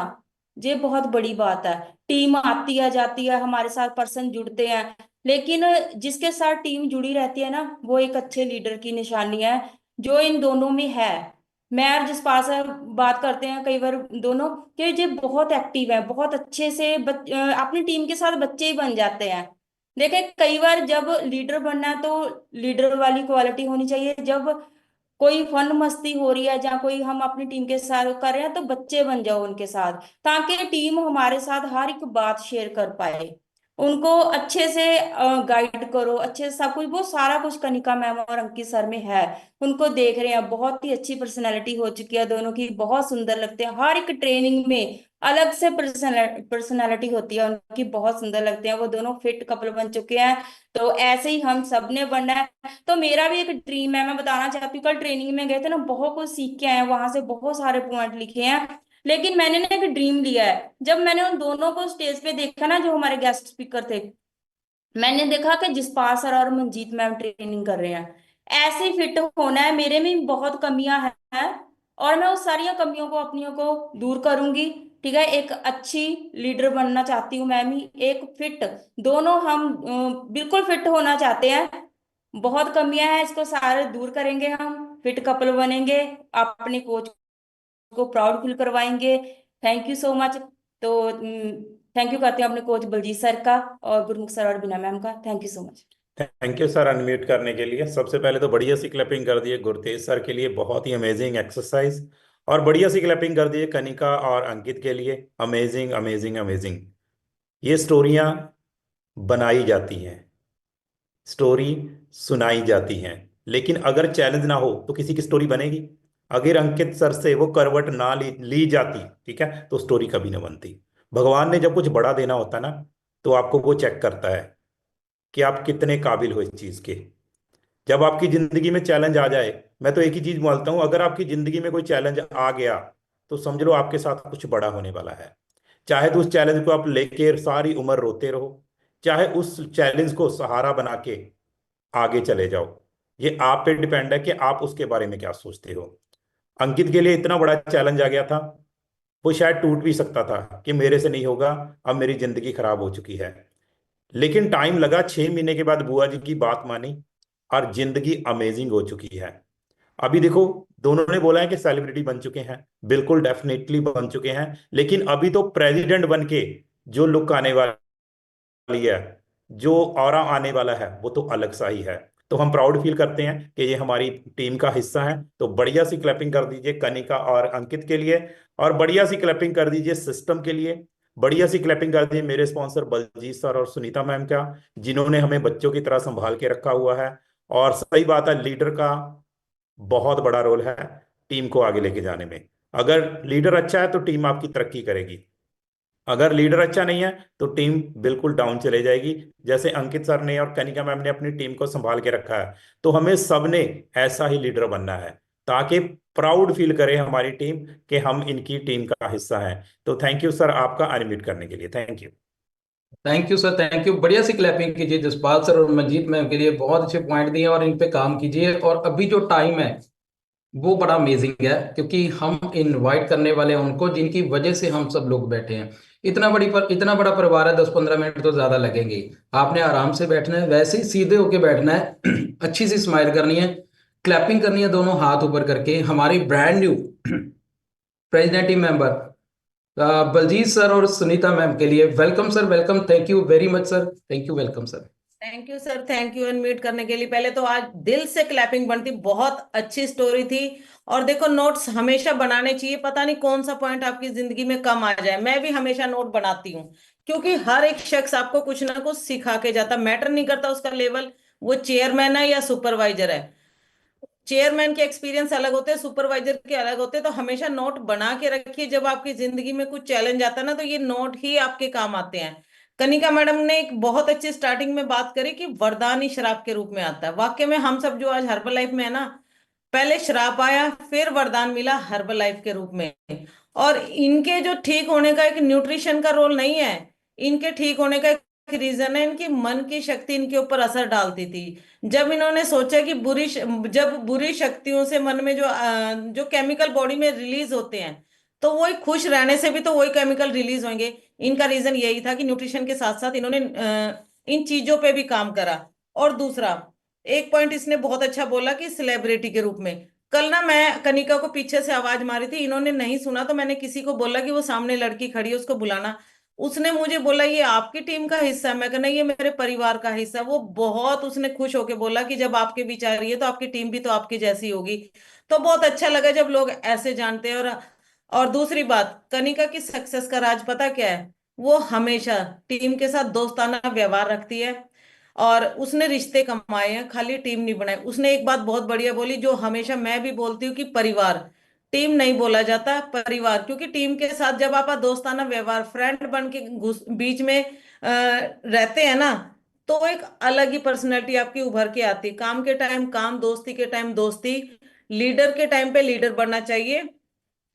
ये बहुत बड़ी बात है। टीम आती है जाती है, हमारे साथ पर्सन जुड़ते हैं, लेकिन जिसके साथ टीम जुड़ी रहती है ना, वो एक अच्छे लीडर की निशानी है, जो इन दोनों में है। मैं और जसपाल सर बात करते हैं कई बार दोनों कि ये बहुत एक्टिव है, बहुत अच्छे से अपनी टीम के साथ बच्चे ही बन जाते हैं। देखे कई बार जब लीडर बनना है तो लीडर वाली क्वालिटी होनी चाहिए। जब कोई फन मस्ती हो रही है, जहाँ कोई हम अपनी टीम के साथ कर रहे हैं, तो बच्चे बन जाओ उनके साथ, ताकि टीम हमारे साथ हर एक बात शेयर कर पाए। उनको अच्छे से गाइड करो, अच्छे से सब कुछ, वो सारा कुछ कनिका मैम और अंकित सर में है। उनको देख रहे हैं, बहुत ही अच्छी पर्सनैलिटी हो चुकी है दोनों की, बहुत सुंदर लगते हैं। हर एक ट्रेनिंग में अलग से पर्सनैलिटी होती है उनकी, बहुत सुंदर लगते हैं। वो दोनों फिट कपल बन चुके हैं। तो ऐसे ही हम सब ने बनना है। तो मेरा भी एक ड्रीम है, मैं बताना चाहती हूँ। कल ट्रेनिंग में गए थे ना, बहुत कुछ सीख के आए हैं वहां से, बहुत सारे पॉइंट लिखे हैं। लेकिन मैंने ना एक ड्रीम लिया है। जब मैंने उन दोनों को स्टेज पे देखा ना, जो हमारे गेस्ट स्पीकर थे, मैंने देखा कि जसपाल सर और मंजीत मैम ट्रेनिंग कर रहे हैं। ऐसे फिट होना है, मेरे में बहुत कमियां हैं और मैं उस सारी कमियों को अपनियों को दूर करूंगी। ठीक है, एक अच्छी लीडर बनना चाहती हूँ मैं भी, एक फिट, दोनों हम बिल्कुल फिट होना चाहते हैं। बहुत कमियां हैं, इसको सारे दूर करेंगे, हम फिट कपल बनेंगे, अपने कोच को प्राउड फील करवाएंगे। Thank you so much. तो थैंक यू करते हैं अपने कोच बलजीत सर का और गुरमुख सर और बीना मैम का। Thank you so much. Thank you sir unmute करने के लिए। सबसे पहले तो बढ़िया सी क्लैपिंग कर दिए गुरतेज सर के लिए, बहुत ही अमेजिंग एक्सरसाइज। और बढ़िया सी क्लैपिंग कर दिए कनिका और अंकित के लिए, अमेजिंग अमेजिंग अमेजिंग। ये स्टोरियां बनाई जाती हैं, स्टोरी सुनाई जाती हैं, लेकिन अगर चैलेंज ना हो तो किसी की स्टोरी बनेगी? अगर अंकित सर से वो करवट ना ली जाती, ठीक है, तो स्टोरी कभी ना बनती। भगवान ने जब कुछ बड़ा देना होता ना, तो आपको वो चेक करता है कि आप कितने काबिल हो इस चीज के। जब आपकी जिंदगी में चैलेंज आ जाए, मैं तो एक ही चीज बोलता हूं, अगर आपकी जिंदगी में कोई चैलेंज आ गया तो समझ लो आपके साथ कुछ बड़ा होने वाला है। चाहे तो उस चैलेंज को आप लेके सारी उम्र रोते रहो, चाहे उस चैलेंज को सहारा बना के आगे चले जाओ। ये आप पे डिपेंड है कि आप उसके बारे में क्या सोचते हो। अंकित के लिए इतना बड़ा चैलेंज आ गया था, वो शायद टूट भी सकता था कि मेरे से नहीं होगा, अब मेरी जिंदगी खराब हो चुकी है। लेकिन टाइम लगा, 6 महीने के बाद बुआ जी की बात मानी और जिंदगी अमेजिंग हो चुकी है। अभी देखो, दोनों ने बोला है कि सेलिब्रिटी बन चुके हैं, बिल्कुल डेफिनेटली बन चुके हैं, लेकिन अभी तो प्रेसिडेंट बन के जो लुक आने वाली है, जो ऑरा आने वाला है, वो तो अलग सा ही है। तो हम प्राउड फील करते हैं कि ये हमारी टीम का हिस्सा है। तो बढ़िया सी क्लैपिंग कर दीजिए कनिका और अंकित के लिए, और बढ़िया सी क्लैपिंग कर दीजिए सिस्टम के लिए, बढ़िया सी क्लैपिंग कर दीजिए मेरे स्पॉन्सर बलजीत सर और सुनीता मैम का, जिन्होंने हमें बच्चों की तरह संभाल के रखा हुआ है। और सही बात है, लीडर का बहुत बड़ा रोल है टीम को आगे लेके जाने में। अगर लीडर अच्छा है तो टीम आपकी तरक्की करेगी, अगर लीडर अच्छा नहीं है तो टीम बिल्कुल डाउन चले जाएगी। जैसे अंकित सर ने और कनिका मैम ने अपनी टीम को संभाल के रखा है, तो हमें सबने ऐसा ही लीडर बनना है ताकि प्राउड फील करे हमारी टीम कि हम इनकी टीम का हिस्सा हैं। तो थैंक यू सर आपका अनम्यूट करने के लिए, thank you. Thank you sir, thank you. बढ़िया सी क्लैपिंग कीजिए जसपाल सर और मंजीत मैम के लिए, बहुत अच्छे पॉइंट दिए और इन पे काम कीजिए। और अभी जो टाइम है वो बड़ा अमेजिंग है, क्योंकि हम इनवाइट करने वाले हैं उनको जिनकी वजह से हम सब लोग बैठे हैं। इतना बड़ा परिवार है, 10-15 मिनट तो ज्यादा लगेंगे ही। आपने आराम से बैठना है, वैसे ही सीधे होके बैठना है अच्छी सी स्माइल करनी है, क्लैपिंग करनी है दोनों हाथ ऊपर करके। हमारी brand new president team member Baljeet sir और सुनीता मैम के लिए welcome sir, welcome. Thank you very much sir, thank you, welcome sir. Thank you sir, thank you unmute करने के लिए। पहले तो आज दिल से क्लैपिंग बनती, बहुत अच्छी स्टोरी थी। और देखो, नोट्स हमेशा बनाने चाहिए, पता नहीं कौन सा पॉइंट आपकी जिंदगी में कम आ जाए। मैं भी हमेशा नोट बनाती हूँ, क्योंकि हर एक शख्स आपको कुछ ना कुछ सिखा के जाता। मैटर नहीं करता उसका लेवल, वो चेयरमैन है या सुपरवाइजर है। चेयरमैन के एक्सपीरियंस अलग होते हैं, सुपरवाइजर के अलग होते हैं। तो हमेशा नोट बना के रखिए, जब आपकी जिंदगी में कुछ चैलेंज आता है ना, तो ये नोट ही आपके काम आते हैं। कनिका मैडम ने एक बहुत अच्छी स्टार्टिंग में बात करी कि वरदान ही श्राप के रूप में आता है। वाकई में हम सब जो आज हर्बल लाइफ में है ना, पहले श्राप आया, फिर वरदान मिला हर्बल लाइफ के रूप में। और इनके जो ठीक होने का एक न्यूट्रिशन का रोल नहीं है, इनके ठीक होने का एक रीजन है इनकी मन की शक्ति इनके ऊपर असर डालती थी। जब इन्होंने सोचा कि जब बुरी शक्तियों से मन में जो केमिकल बॉडी में रिलीज होते हैं, तो वही खुश रहने से भी तो वही केमिकल रिलीज होंगे। इनका रीजन यही था कि न्यूट्रिशन के साथ साथ इन्होंने इन चीजों पे भी काम करा। और दूसरा एक पॉइंट इसने बहुत अच्छा बोला कि सेलिब्रिटी के रूप में। कल ना मैं कनिका को पीछे से आवाज मारी थी, इन्होंने नहीं सुना, तो मैंने किसी को बोला कि वो सामने लड़की खड़ी है उसको बुलाना। उसने मुझे बोला ये आपकी टीम का हिस्सा है। मैं कहना ये मेरे परिवार का हिस्सा है। वो बहुत उसने खुश होके बोला कि जब आपके बीच आ रही है तो आपकी टीम भी तो आपकी जैसी होगी। तो बहुत अच्छा लगा जब लोग ऐसे जानते हैं। और दूसरी बात, कनिका की सक्सेस का राज पता क्या है? वो हमेशा टीम के साथ दोस्ताना व्यवहार रखती है, और उसने रिश्ते कमाए हैं, खाली टीम नहीं बनाई। उसने एक बात बहुत बढ़िया बोली, जो हमेशा मैं भी बोलती हूँ, कि परिवार, टीम नहीं बोला जाता, परिवार। क्योंकि टीम के साथ जब आप दोस्ताना व्यवहार, फ्रेंड बन के बीच में रहते हैं ना, तो एक अलग ही पर्सनैलिटी आपकी उभर के आती है। काम के टाइम काम, दोस्ती के टाइम दोस्ती, लीडर के टाइम पे लीडर बनना चाहिए।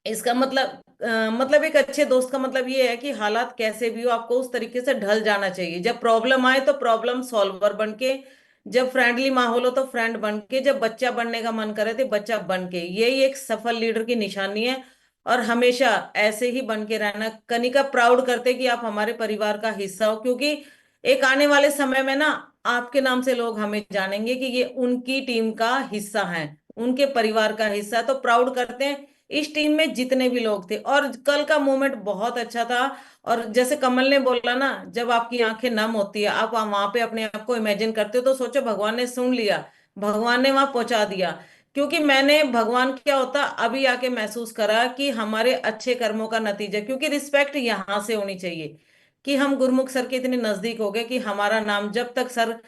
इसका मतलब एक अच्छे दोस्त का मतलब ये है कि हालात कैसे भी हो, आपको उस तरीके से ढल जाना चाहिए। जब प्रॉब्लम आए तो प्रॉब्लम सॉल्वर बन के, जब फ्रेंडली माहौल हो तो फ्रेंड बन के, जब बच्चा बनने का मन करे तो बच्चा बन के। यही एक सफल लीडर की निशानी है। और हमेशा ऐसे ही बन के रहना। कनिका प्राउड करते कि आप हमारे परिवार का हिस्सा हो, क्योंकि एक आने वाले समय में ना आपके नाम से लोग हमें जानेंगे कि ये उनकी टीम का हिस्सा है, उनके परिवार का हिस्सा है। तो प्राउड करते हैं इस टीम में जितने भी लोग थे। और कल का मोमेंट बहुत अच्छा था। और जैसे कमल ने बोला ना, जब आपकी आंखें नम होती है, आप वहां पे अपने आप को इमेजिन करते हो, तो सोचो भगवान ने सुन लिया, भगवान ने वहां पहुंचा दिया। क्योंकि मैंने भगवान क्या होता अभी आके महसूस करा कि हमारे अच्छे कर्मों का नतीजा। क्योंकि रिस्पेक्ट यहाँ से होनी चाहिए कि हम गुरमुख सर के इतने नजदीक हो गए कि हमारा नाम जब तक सर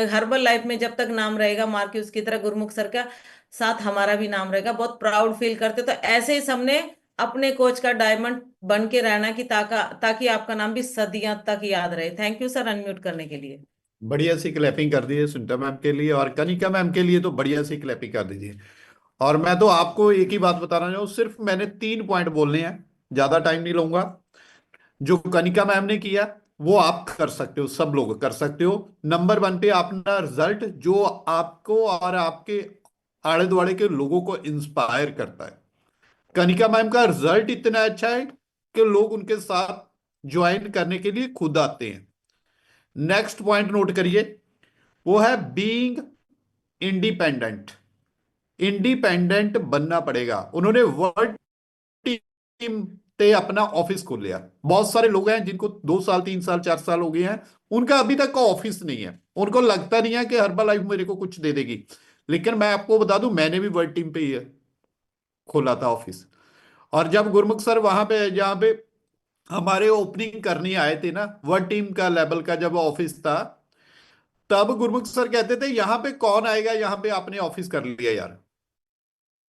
हर्बल लाइफ में जब तक नाम रहेगा मार्क्यूस की तरह, गुरमुख सर का साथ हमारा भी नाम रहेगा। बहुत प्राउड फील करते। तो ऐसे ही सबने अपने कोच का डायमंड बन के रहना कि ताकि आपका नाम भी सदियों तक याद रहे। थैंक यू सर अनम्यूट करने के लिए। बढ़िया सी क्लैपिंग कर दीजिए सुनीता मैम के लिए, और कनिका मैम के लिए तो बढ़िया सी क्लैपिंग कर दीजिए। और मैं तो आपको एक ही बात बताना चाहूँ, सिर्फ मैंने 3 पॉइंट बोलने हैं, ज्यादा टाइम नहीं लूंगा। जो कनिका मैम ने किया वो आप कर सकते हो, सब लोग कर सकते हो। नंबर 1 पे अपना रिजल्ट जो आपको और आपके आड़े दुआड़े के लोगों को इंस्पायर करता है। कनिका मैम का रिजल्ट इतना अच्छा है कि लोग उनके साथ ज्वाइन करने के लिए खुद आते हैं। नेक्स्ट पॉइंट नोट करिए, वो है बीइंग इंडिपेंडेंट। इंडिपेंडेंट बनना पड़ेगा। उन्होंने वर्ल्ड टीम पे अपना ऑफिस खोल लिया। बहुत सारे लोग हैं जिनको 2 साल 3 साल 4 साल हो गए हैं, उनका अभी तक का ऑफिस नहीं है। उनको लगता नहीं है कि हर्बल लाइफ मेरे को कुछ दे देगी। लेकिन मैं आपको बता दूं, मैंने भी वर्ल्ड टीम पे ही खोला था ऑफिस। और जब गुरमुख सर वहां पे, जहां पे हमारे ओपनिंग करने आए थे ना, वर्ल्ड टीम का लेवल का जब ऑफिस था, तब गुरमुख सर कहते थे यहाँ पे कौन आएगा, यहाँ पे आपने ऑफिस कर लिया यार।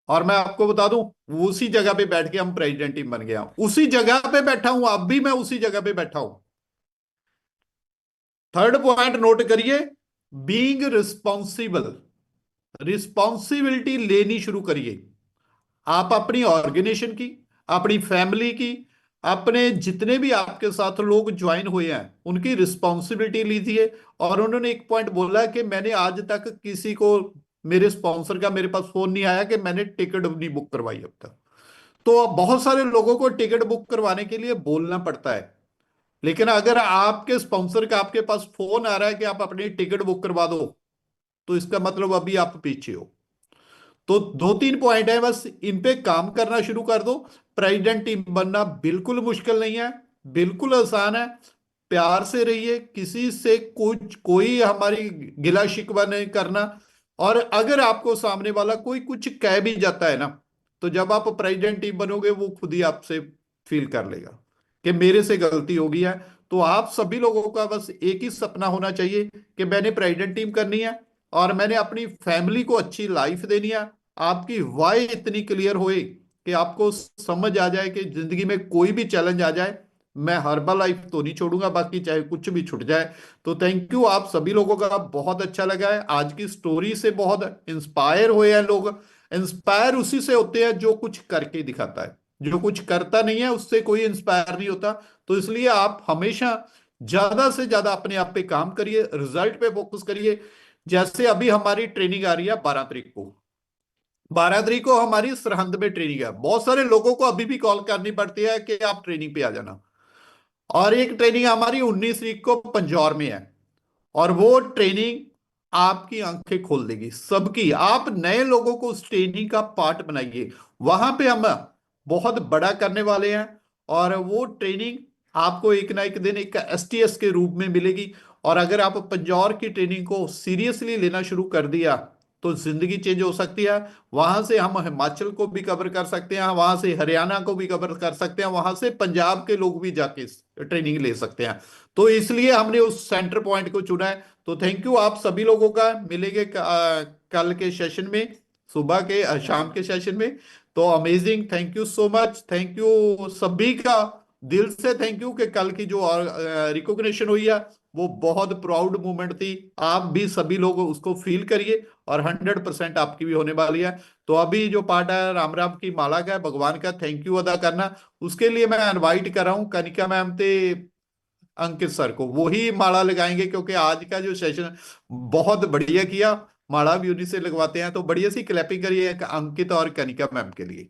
और मैं आपको बता दूं, उसी जगह पे बैठ के हम प्रेसिडेंट टीम बन गया, उसी जगह पे बैठा हूं, अब भी मैं उसी जगह पे बैठा हूं। थर्ड पॉइंट नोट करिए, बीइंग रिस्पॉन्सिबल, रिस्पॉन्सिबिलिटी लेनी शुरू करिए। आप अपनी ऑर्गेनाइजेशन की, अपनी फैमिली की, अपने जितने भी आपके साथ लोग ज्वाइन हुए हैं उनकी रिस्पॉन्सिबिलिटी लीजिए। और उन्होंने एक पॉइंट बोला कि मैंने आज तक किसी को, मेरे स्पॉन्सर का मेरे पास फोन नहीं आया कि मैंने टिकट नहीं बुक करवाई अब तक। तो बहुत सारे लोगों को टिकट बुक करवाने के लिए बोलना पड़ता है, लेकिन अगर आपके स्पॉन्सर का आपके पास फोन आ रहा है कि आप अपनी टिकट बुक करवा दो, तो इसका मतलब अभी आप पीछे हो। तो 2-3 पॉइंट है, बस इन पे काम करना शुरू कर दो। प्रेसिडेंट टीम बनना बिल्कुल मुश्किल नहीं है, बिल्कुल आसान है। प्यार से रहिए, किसी से कुछ कोई हमारी गिला शिकवा नहीं करना। और अगर आपको सामने वाला कोई कुछ कह भी जाता है ना, तो जब आप प्रेसिडेंट टीम बनोगे वो खुद ही आपसे फील कर लेगा कि मेरे से गलती हो गई है। तो आप सभी लोगों का बस एक ही सपना होना चाहिए कि मैंने प्रेसिडेंट टीम करनी है और मैंने अपनी फैमिली को अच्छी लाइफ देनी है। आपकी वाई इतनी क्लियर होए कि आपको समझ आ जाए कि जिंदगी में कोई भी चैलेंज आ जाए, मैं हर्बल लाइफ तो नहीं छोड़ूंगा, बाकी चाहे कुछ भी छूट जाए। तो थैंक यू, आप सभी लोगों का बहुत अच्छा लगा है। आज की स्टोरी से बहुत इंस्पायर हुए हैं लोग। इंस्पायर उसी से होते हैं जो कुछ करके दिखाता है, जो कुछ करता नहीं है उससे कोई इंस्पायर नहीं होता। तो इसलिए आप हमेशा ज्यादा से ज्यादा अपने आप पे काम करिए, रिजल्ट पे फोकस करिए। जैसे अभी हमारी ट्रेनिंग आ रही है 12 तारीख को, 12 तारीख को हमारी सरहंद में ट्रेनिंग है। बहुत सारे लोगों को अभी भी कॉल करनी पड़ती है कि आप ट्रेनिंग पे आ जाना। और एक ट्रेनिंग हमारी 19 तारीख को पंजौर में है, और वो ट्रेनिंग आपकी आंखें खोल देगी सबकी। आप नए लोगों को उस ट्रेनिंग का पार्ट बनाइए। वहां पे हम बहुत बड़ा करने वाले हैं, और वो ट्रेनिंग आपको एक ना एक दिन एक STS के रूप में मिलेगी। और अगर आप पंजौर की ट्रेनिंग को सीरियसली लेना शुरू कर दिया तो जिंदगी चेंज हो सकती है। वहां से हम हिमाचल को भी कवर कर सकते हैं, वहां से हरियाणा को भी कवर कर सकते हैं, वहां से पंजाब के लोग भी जाके ट्रेनिंग ले सकते हैं। तो इसलिए हमने उस सेंटर पॉइंट को चुना है। तो थैंक यू आप सभी लोगों का। मिलेंगे कल के सेशन में, सुबह के शाम के सेशन में। तो amazing, thank you so much, thank you सभी का दिल से थैंक यू कि कल की जो रिकॉग्निशन हुई है वो बहुत प्राउड मोमेंट थी। आप भी सभी लोग उसको फील करिए, और 100% आपकी भी होने वाली है। तो अभी जो पार्ट है राम राम की माला का, भगवान का थैंक यू अदा करना, उसके लिए मैं इनवाइट कर रहा हूँ कनिका मैम ते अंकित सर को। वही माला लगाएंगे, क्योंकि आज का जो सेशन बहुत बढ़िया किया, माला भी उन्हीं से लगवाते हैं। तो बढ़िया सी क्लैपिंग करिए अंकित और कनिका मैम के लिए।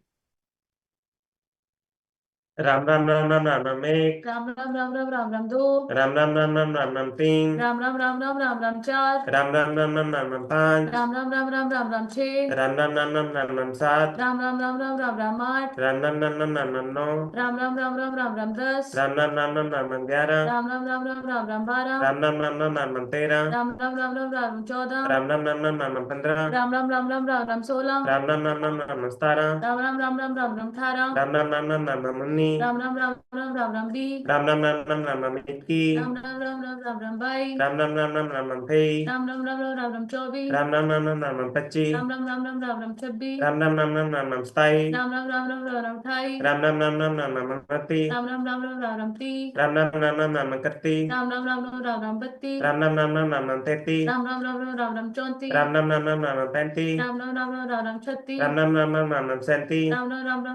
राम राम राम राम राम राम एक, राम राम राम राम राम राम दो, राम राम राम राम राम राम तीन, राम राम राम राम राम राम चार, राम राम राम राम राम राम पाँच, राम राम राम राम राम राम छः, राम राम राम राम राम राम सात, राम राम राम राम राम राम आठ, राम राम राम राम राम राम नौ, राम राम राम राम राम राम 10, राम राम राम राम राम राम 11, राम राम राम राम राम राम 12, राम राम राम राम राम राम 13, राम राम राम राम राम 14, राम राम राम राम राम राम 15, राम राम राम राम राम राम 16, राम राम राम राम राम राम 17, राम राम राम राम राम राम 18, राम राम राम राम राम राम 19, राम राम राम राम राम राम 20, राम राम राम राम राम राम 21, राम राम राम राम राम राम 22, राम राम राम राम राम राम 23, राम राम राम राम राम राम 24, राम राम राम राम राम राम 25, राम राम राम राम राम राम 26, राम राम राम राम राम राम 27, राम राम राम राम राम राम 28, राम राम राम राम राम राम 29, राम राम राम राम राम राम 30, राम राम राम राम राम 31, राम राम राम राम राम राम 32, राम राम राम राम राम राम 33, राम राम राम राम राम राम 34, राम राम राम राम राम राम 35, राम राम राम राम राम राम 36, राम राम राम राम राम 37, राम राम राम राम